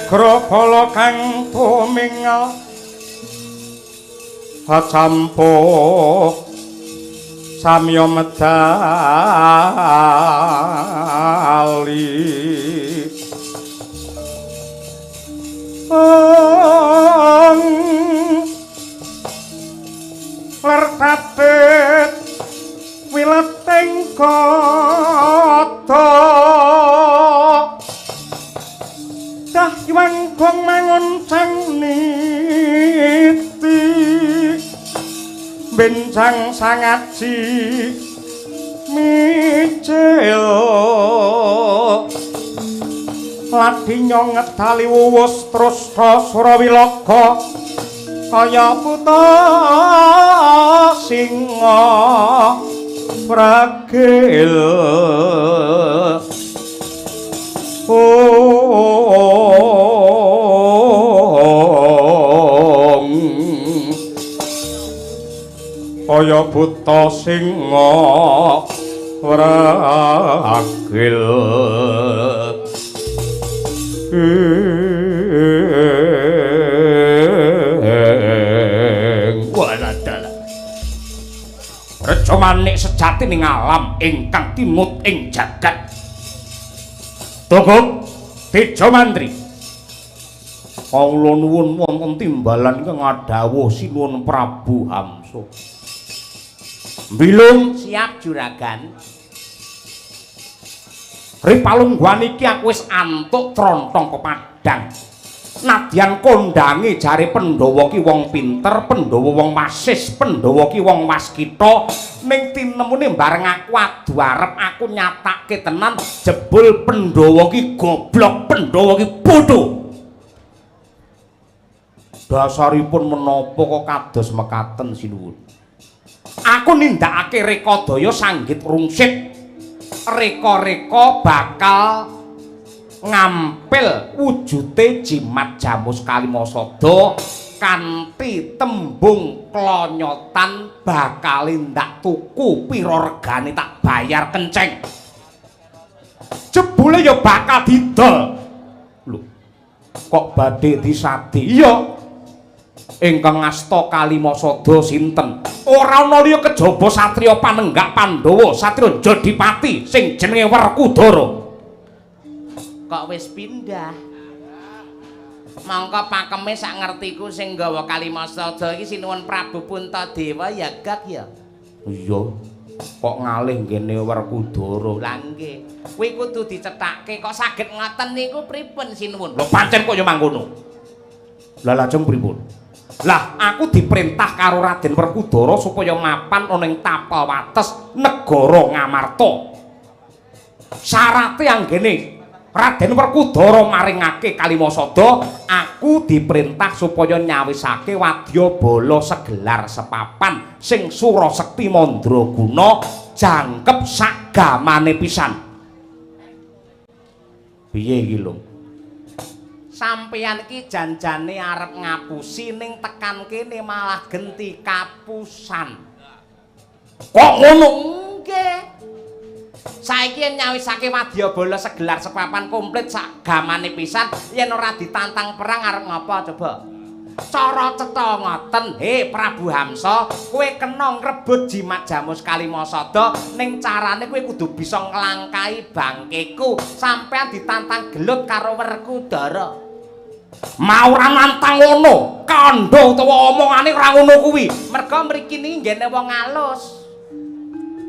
Negrapala kang tumingal acampuk samya medali lertatet wileting kata dah yuang gong mangoncang niti benjang sangaji micil ladi nyonget tali wuwus terus Surawilaga kaya buta singa pragil kaya buta singa pragil Reja manik sejati ning alam ingkang timut ing jagat. Tuguk Teja Mantri. Kawula nuwun wonten timbalan kang adhawuh sinuwun Prabu Hamsa. Mbilung siap juragan. Ripalungguhan iki aku wis antuk trontong pepadang. Nadyan kondange jare Pandhawa ki wong pinter, Pandhawa wong wasis, Pandhawa ki wong waskita, ning tinemune bareng aku adu arep aku nyatake tenan jebul Pandhawa ki goblok, Pandhawa ki bodho. Dasaripun menapa kok kados mekaten sinuwun. Aku nindakake rekadaya sanggit rungsit. Reka-reka bakal ngampil wujute jimat Jamus Kalimasada kanthi tembung klonyotan bakal ndak tuku pira regane tak bayar kenceng. Jebule ya bakal didol. Lho, kok badhe disadi? Iya. Ingkang ngasta Kalimasada sinten? Ora ana liya kejaba satriya panenggak Pandhawa, satriya Jodipati sing jenenge Werkudara. Kok wis pindah. Mangka pakeme sak ngertiku sing nggawa Kalimasada iki sinuwun Prabu Puntadewa ya gak ya. Iya. Kok ngalih ngene Werkudara. Lah nggih. Kuwi kudu dicethakke kok saged ngoten niku pripun sinuwun? Lho pancen kok ya mangkono. Lah lajeng pripun? Lah aku diperintah karo Raden Werkudara supaya mapan ana ing Tapawates negara Ngamarta. Syarate anggene Raden Werkudara maringake Kalimasada, aku diperintah supaya nyawisake wadyabala segelar sepapan sing Surasekti Mandraguna jangkep sagamane pisan. Piye iki lho? Sampeyan iki janjane arep ngapusi ning tekan kene malah genti kapusan. Kok ngono? Nggih. Saiki yen nyawisake wadyabala segelar sepapan komplit sagamane pisan yen ora ditantang perang arep ngapa coba? Cara cetha ngoten, he Prabu Hamsa, kowe kena ngrebut jimat Jamus Kalimasada ning carane kowe kudu bisa nglangkai bangkeku sampean ditantang gelut karo Werkudara. Mau ora nantang ngono, kandha utawa omongane ora ngono kuwi. Merga mriki niki nggene wong alus.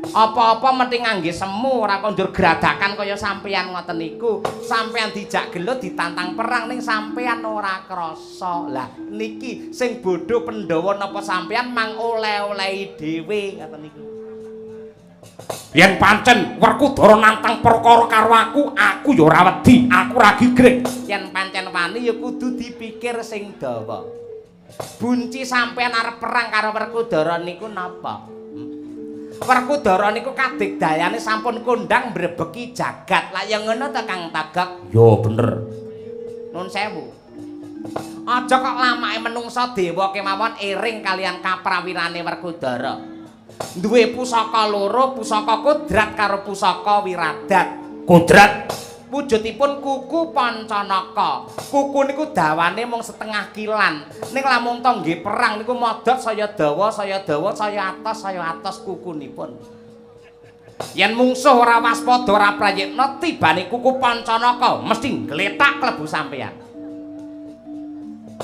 Apa-apa mesti ngangge semu ora kondur gradakan kaya sampeyan ngoten niku. Sampeyan dijak gelut ditantang perang ning sampeyan ora krasa. Lah niki sing bodho Pandhawa napa sampeyan mang oleh-olehi dhewe ngoten niku. Yen pancen Werkudara nantang perkara karo aku ya ora wedi, aku ora gigrek. Yen pancen wani ya kudu dipikir sing dawa. Bunci sampeyan arep perang karo Werkudara niku napa? Werkudara niku kadigdayane sampun kondang mbrebeki jagat. Lah ya ngono ta Kang Tagak? Yo bener. Nun sewu. Aja kok lamake menungsa dewa kemawon iring kalian kaprawirane Werkudara. Duwe pusaka loro, pusaka Kodrat karo pusaka Wiradat. Kodrat Wujudipun kuku Pancanaka. Kuku niku dawane mung setengah kilan. Ning lamun to nggih perang niku modot saya dawa, saya atos kukunipun. Yen mungsuh ora waspada ora prayitna tibane kuku Pancanaka mesti gletak klebu sampeyan.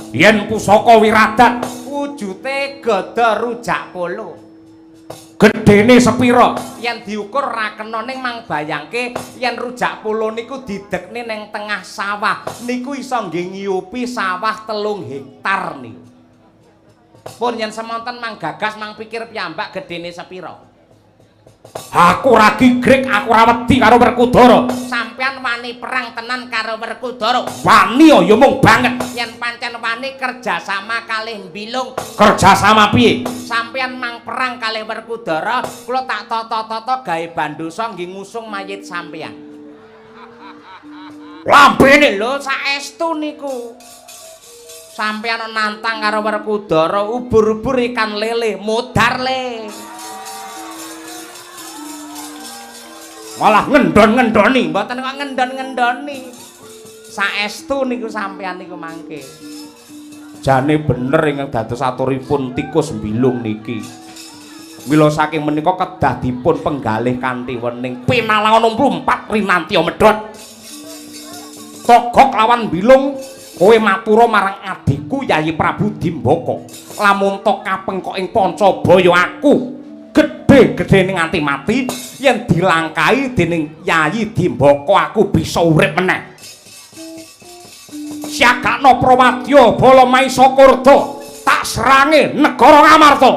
Yen pusaka wiradat wujute gada rujak polo. Gedene sepira? Yen diukur ra kena ning mang bayangke yen rujak polo niku didekne ning tengah sawah niku iso nggih ngiyupi sawah 3 hektar niku. Pun yen semonten mang gagas mang pikir piyambak gedene sepira? Aku ora gigrek, aku ora wedi karo Werkudara. Sampeyan wani perang tenan karo Werkudara. Wani ya mung banget. Yen pancen wani kerjasama kalih Mbilung. Kerjasama piye? Sampeyan mang perang kalih Werkudara, kula tak tata-tata gawe bandosa nggih ngusung mayit sampeyan. Lambene lho saestu niku. Sampeyan nantang karo Werkudara, ubur-ubur ikan lele, modar le. Malah ngendon-ngendoni. Mboten kok ngendon-ngendoni. Saestu niku sampeyan niku mangke. Jane bener ingkang dados aturipun tikus Mbilung niki. Mila saking menika kedah dipun penggalih kanthi wening pinalangan 64 rinantya medhot. Togok lawan Mbilung kowe matura marang adikku Yayi Prabu Dimbaka. Lamun tok kapengkok ing Pancabaya aku gedhe-gedhene nganti mati yen dilangkai dening Yayi Dimbaka aku bisa urip meneh. Syagakna Pramadya bala Maisa Kurda tak serange negara Ngamarta.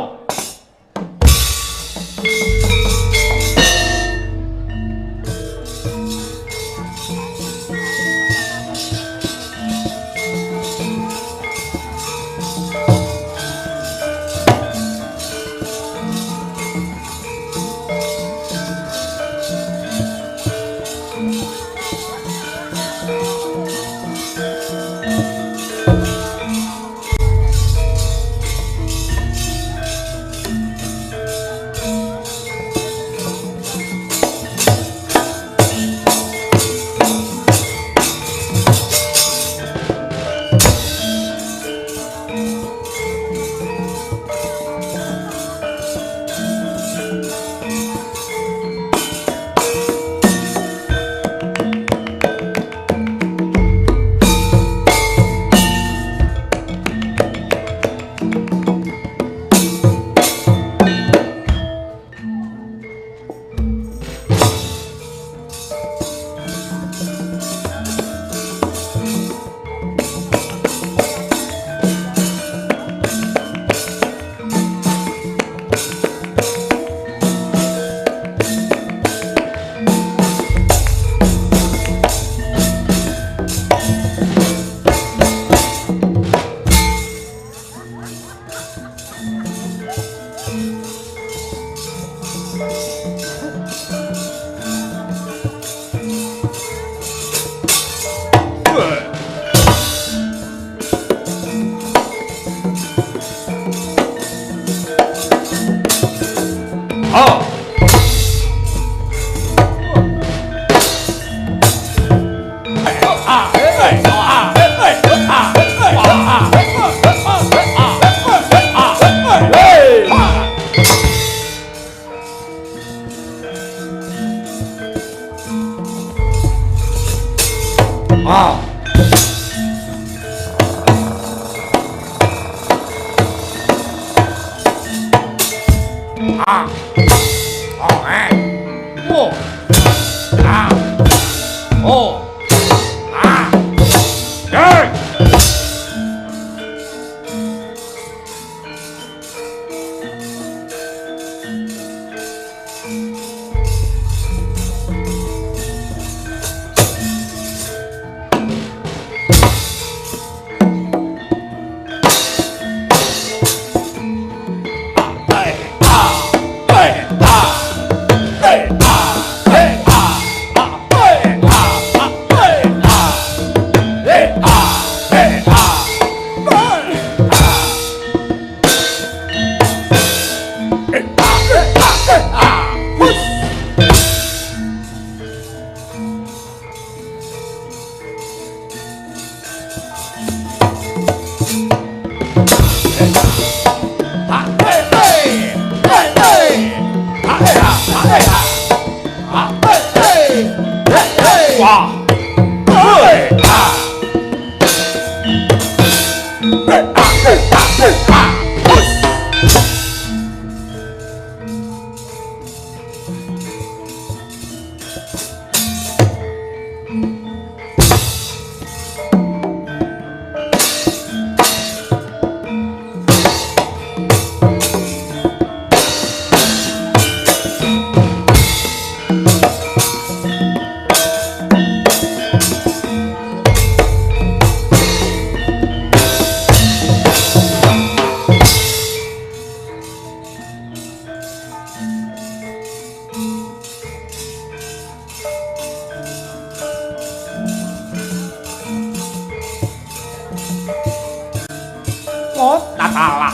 Oh, tak salah.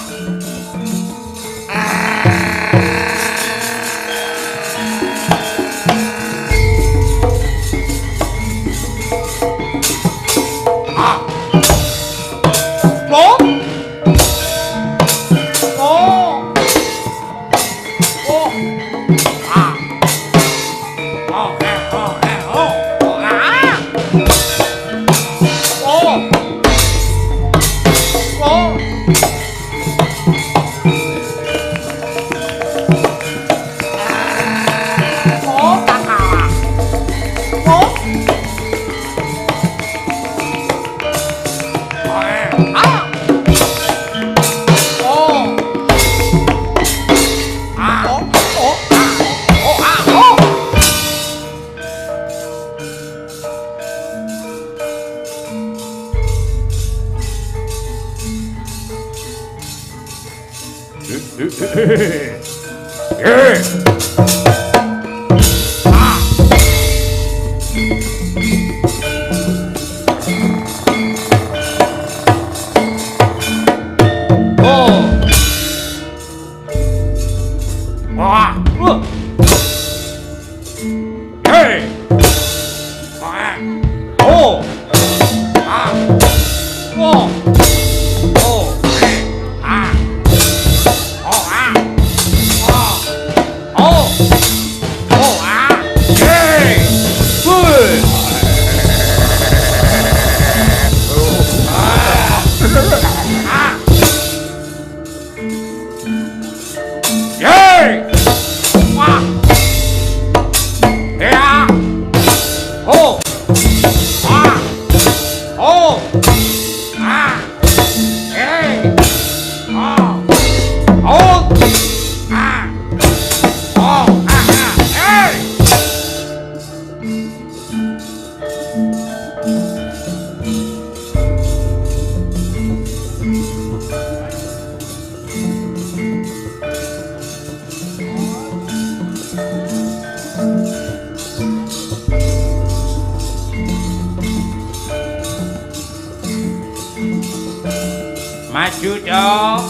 Maju dong.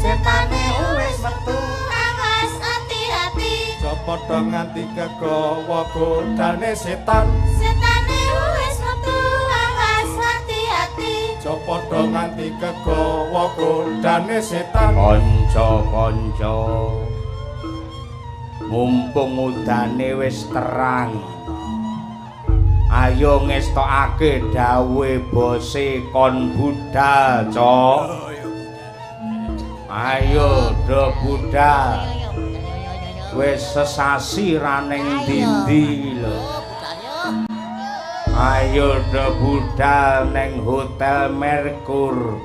Setane wis metu, awas hati-hati. Padha nganti kegawa godane setan. Setane wis metu, awas hati-hati. Padha nganti kegawa godane setan. Kanca-kanca, mumpung udane wis terang, ayo ngestokake dawuhe bose kon budal, Cok. Ayo do budal. Wis sesasi raneng dindi lho. Ayo do budal neng Hotel Merkur.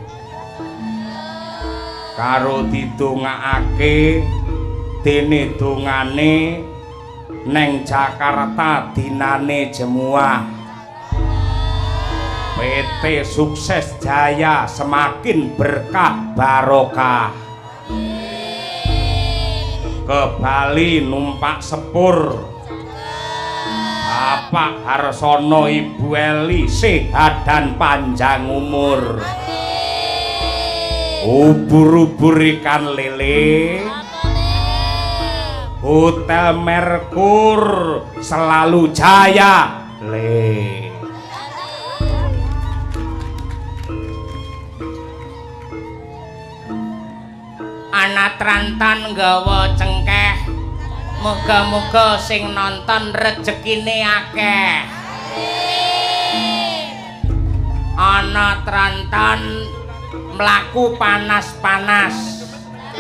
Karo didongakake dene dongane neng Jakarta dinane Jemuah. PT sukses jaya, semakin berkah barokah. Ke Bali numpak sepur. Bapak Harsono Ibu Eli sehat dan panjang umur. Ubur-ubur ikan lele. Hotel Merkur selalu jaya le. Anak rantan nggawa cengkeh, muga-muga sing nonton rezekine akeh. Anak rantan mlaku panas-panas,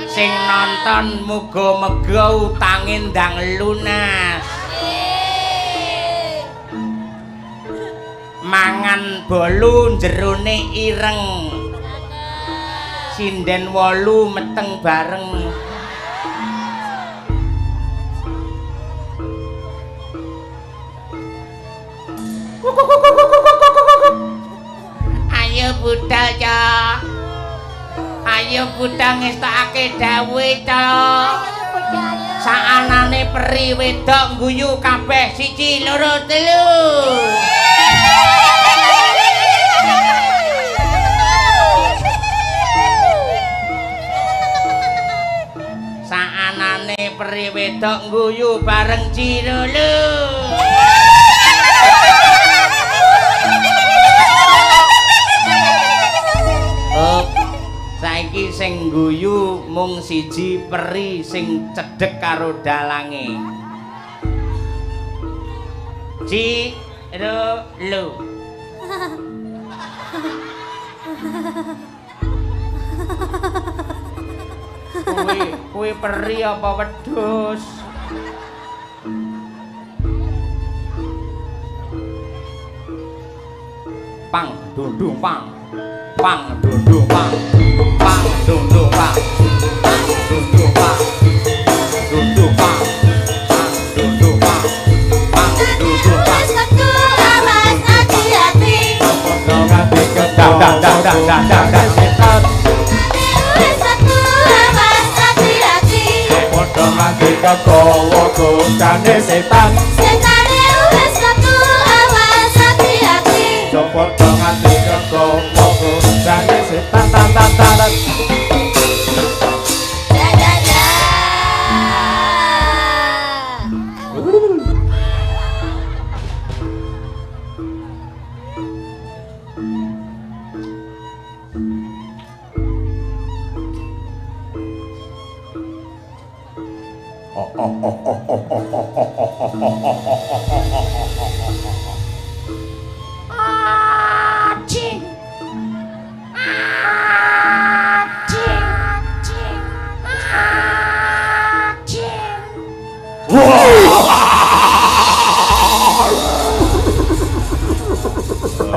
sing nonton muga-muga utange ndang lunas. Mangan bolu jerone ireng, sinden 8 meteng bareng. Ayo budal ya, ayo budal ngestakake dawuh to. Saanane peri wedok guyu kabeh 1 2 3. Saanane peri wedok guyu bareng Cirulu. Saiki sing guyu mung siji peri sing cedhek karo dalange. Cirulu. Kuwi peri apa wedhus? Pang dundung pang. Pang dundung pang. Pang dundung pang. Pang dundung pang. Dundung pang. Pang dundung pang. Pang dundung pang. Awas hati-hati. Dong ati kedang dang dang dang dang dang dang setan. Wis metu awas hati-hati. Padha nganti kegawa godane setan. Setane wis metu awas hati-hati. Padha nganti kegawa godane setan tan tan tan. Acing. Acing.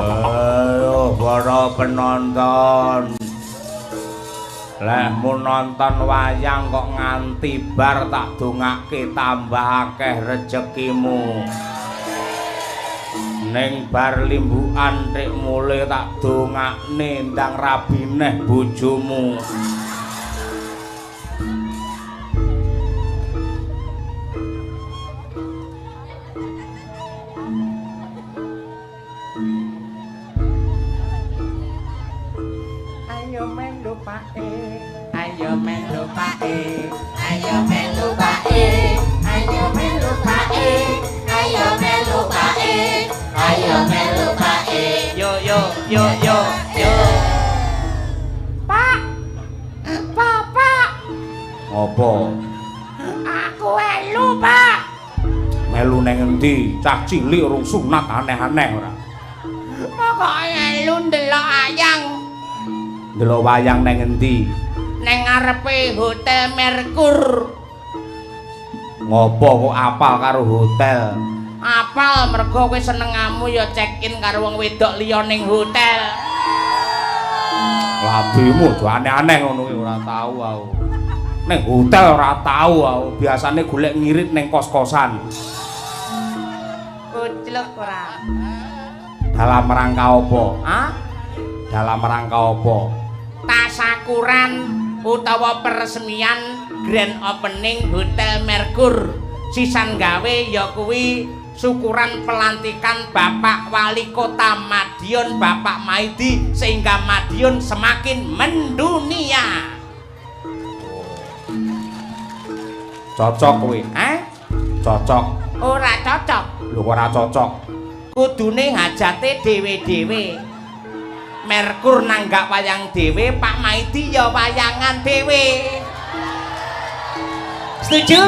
Ayo para penonton. Leh mun nonton wayang kok nganti bar tak dongake tambah akeh rezekimu. Ning bar limbukan tek mule tak dongakne ndang rabi neh bojomu. Ayo melu pae, ayo melu pae, ayo melu pae, ayo melu pae, ayo melu pae, ayo melu pae. Yo yo yo yo yo. Pak, Bapak. Apa? Aku elu, Pak. Melu neng endi? Cah cilik urung sunat aneh-aneh ora. Pokoke elu ndelok ayang. Delok wayang neng endi? Neng ngarepe Hotel Merkur. Ngopo kok apal karo hotel? Apal mergo kowe senengamu ya check-in karo wong wedok liya ning hotel. Labimu do aneh-aneh ngono kuwi ora tau aku. Ning hotel ora tau aku, biasane golek ngirit ning kos-kosan. Kucluk ora. Dalam rangka apa? Hah? Dalam rangka apa? Tasakuran utawa peresmian grand opening Hotel Merkur. Sisan gawe ya kuwi syukuran pelantikan Bapak Wali Kota Madiun Bapak Maidi sehingga Madiun semakin mendunia. Cocok kuwi. Cocok. Ora cocok. Lho ora cocok. Kudune hajate dhewe-dhewe. Merkur nanggak wayang dhewe, Pak Maidi ya wayangan dhewe. Setuju?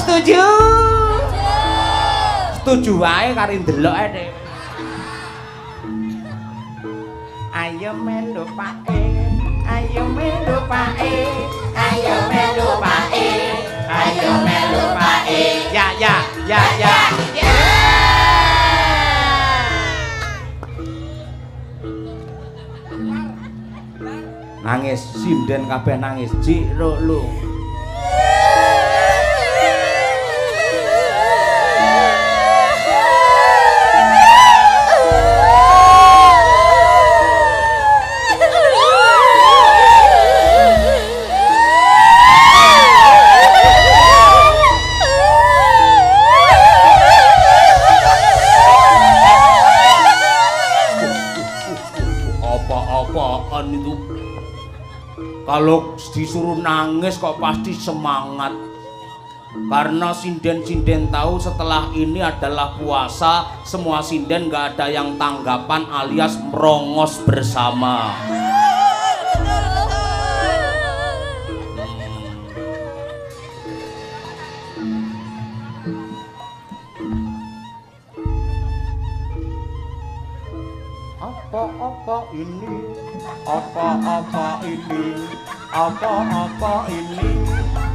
Setuju? Setuju wae karo ndeloke dhewe. Ayo melu pake, ayo melu pake, ayo melu pake, ayo melu pake. Ya. Nangis, sinden kabeh nangis. Jik lu. Apa-apaan itu? Kalau disuruh nangis kok pasti semangat. Karena sinden-sinden tahu setelah ini adalah puasa, semua sinden gak ada yang tanggapan alias merongos bersama. Apa-apa ini? Apa-apa ini? Apa-apa ini?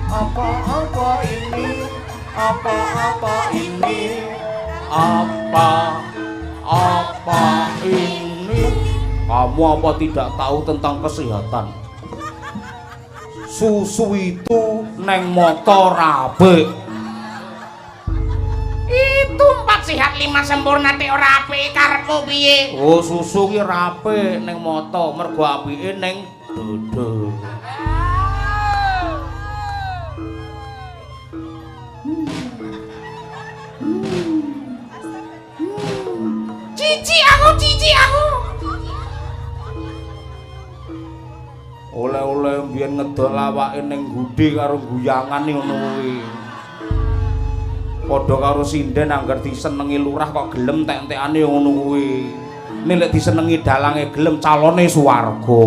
Apa-apa ini? Apa-apa ini? Apa-apa ini? Kamu apa tidak tahu tentang kesehatan? Susu itu neng motor apik. Itu 4 sehat 5 sempurna tek ora apik karepmu piye? Oh, susu ki apik ning mata, mergo apike ning dodo. Cici aku. Oleh-oleh mbiyen ngedol awake ning gudhe karo guyangan ngono kuwi. Padha karo sinden anggar disenengi lurah kok gelem tek-tekane ngono kuwi. Nek disenengi dalange gelem calone swarga.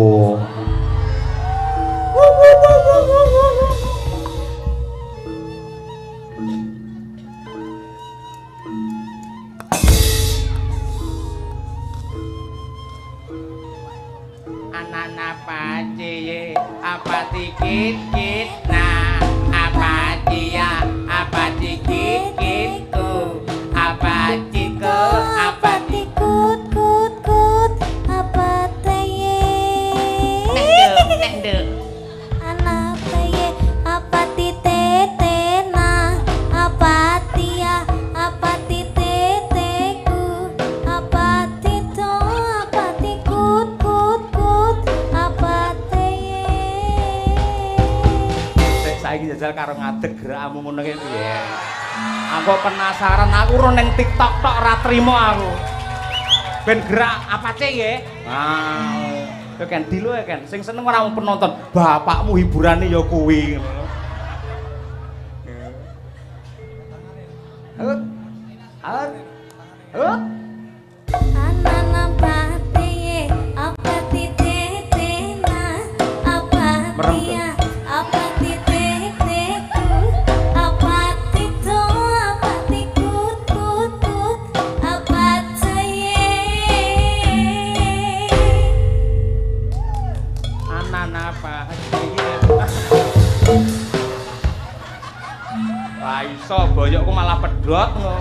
Anana paciye apa dikit-kit nah apa dia apa dikit-kitku apa ciko apa Tikut-kut-kut apa teye tenduk anak teye apa titetena apa tia apa titeteku apa tito apa tikut-kut-kut apa teye. saiki jajal karo ngadeg gerakmu ngono ki piye. Aku penasaran, aku ro ning TikTok tok ora trimo aku. Ben gerak apa cek ya? Kowe kan dilo ya kan, sing seneng ora mung penonton, bapakmu hiburane ya kuwi ngono. Anana pateye apa titetena apa tia apa titeteku apa tito apa tikut-kut-kut apa teye. Anana apa? Wah iso boyokku malah pedhot ngono.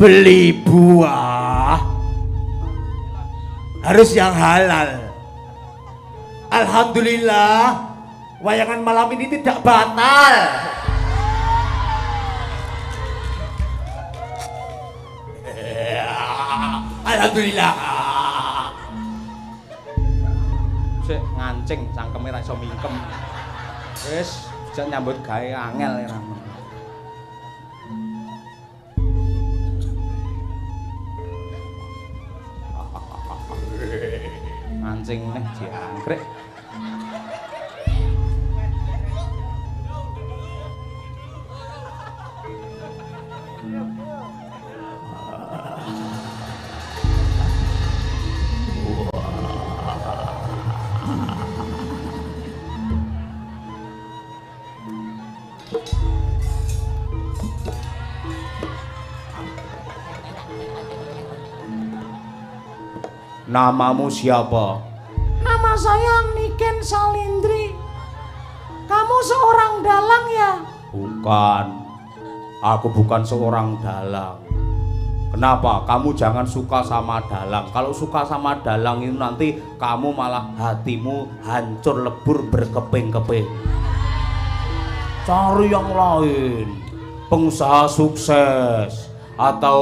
Beli buah harus yang halal. Alhamdulillah, wayangan malam ini tidak batal. Alhamdulillah. Sik ngancing cangkeme ra iso mingkem. Wis aja nyambut gawe angel ya Ram. Mancing neh jangkrik. Namamu siapa? Nama saya Niken Salindri. Kamu seorang dalang ya? Bukan. Aku bukan seorang dalang. Kenapa? Kamu jangan suka sama dalang. Kalau suka sama dalang itu nanti kamu malah hatimu hancur lebur berkeping-keping. Cari yang lain. Pengusaha sukses atau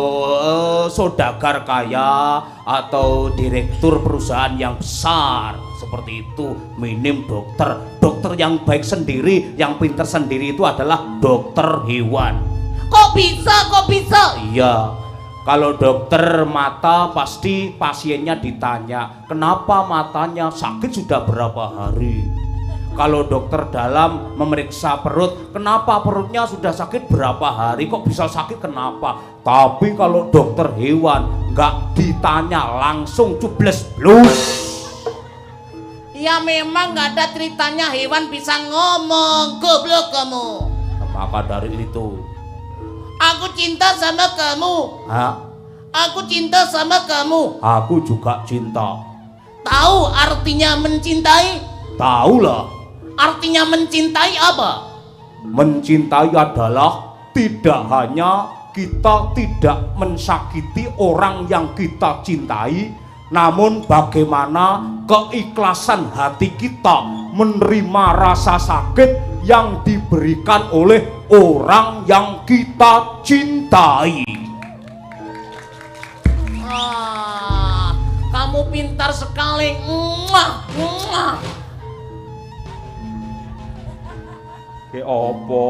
saudagar kaya atau direktur perusahaan yang besar seperti itu. Minim dokter yang baik sendiri, yang pintar sendiri itu adalah dokter hewan. Kok bisa? Iya, kalau dokter mata pasti pasiennya ditanya kenapa matanya sakit sudah berapa hari. Kalau dokter dalam memeriksa perut, kenapa perutnya sudah sakit berapa hari, kok bisa sakit kenapa. Tapi kalau dokter hewan nggak ditanya, langsung cubles blus. Ya memang nggak ada ceritanya hewan bisa ngomong. Goblok kamu. Maka dari itu, Aku cinta sama kamu. Aku cinta sama kamu. aku juga cinta. Tahu artinya mencintai? Tahulah, Artinya mencintai apa? mencintai adalah tidak hanya kita tidak mensakiti orang yang kita cintai, namun bagaimana keikhlasan hati kita menerima rasa sakit yang diberikan oleh orang yang kita cintai. Kamu pintar sekali. Ke opo?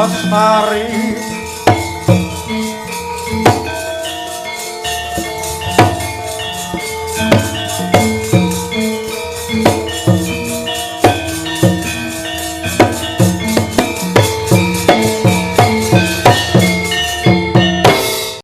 Astari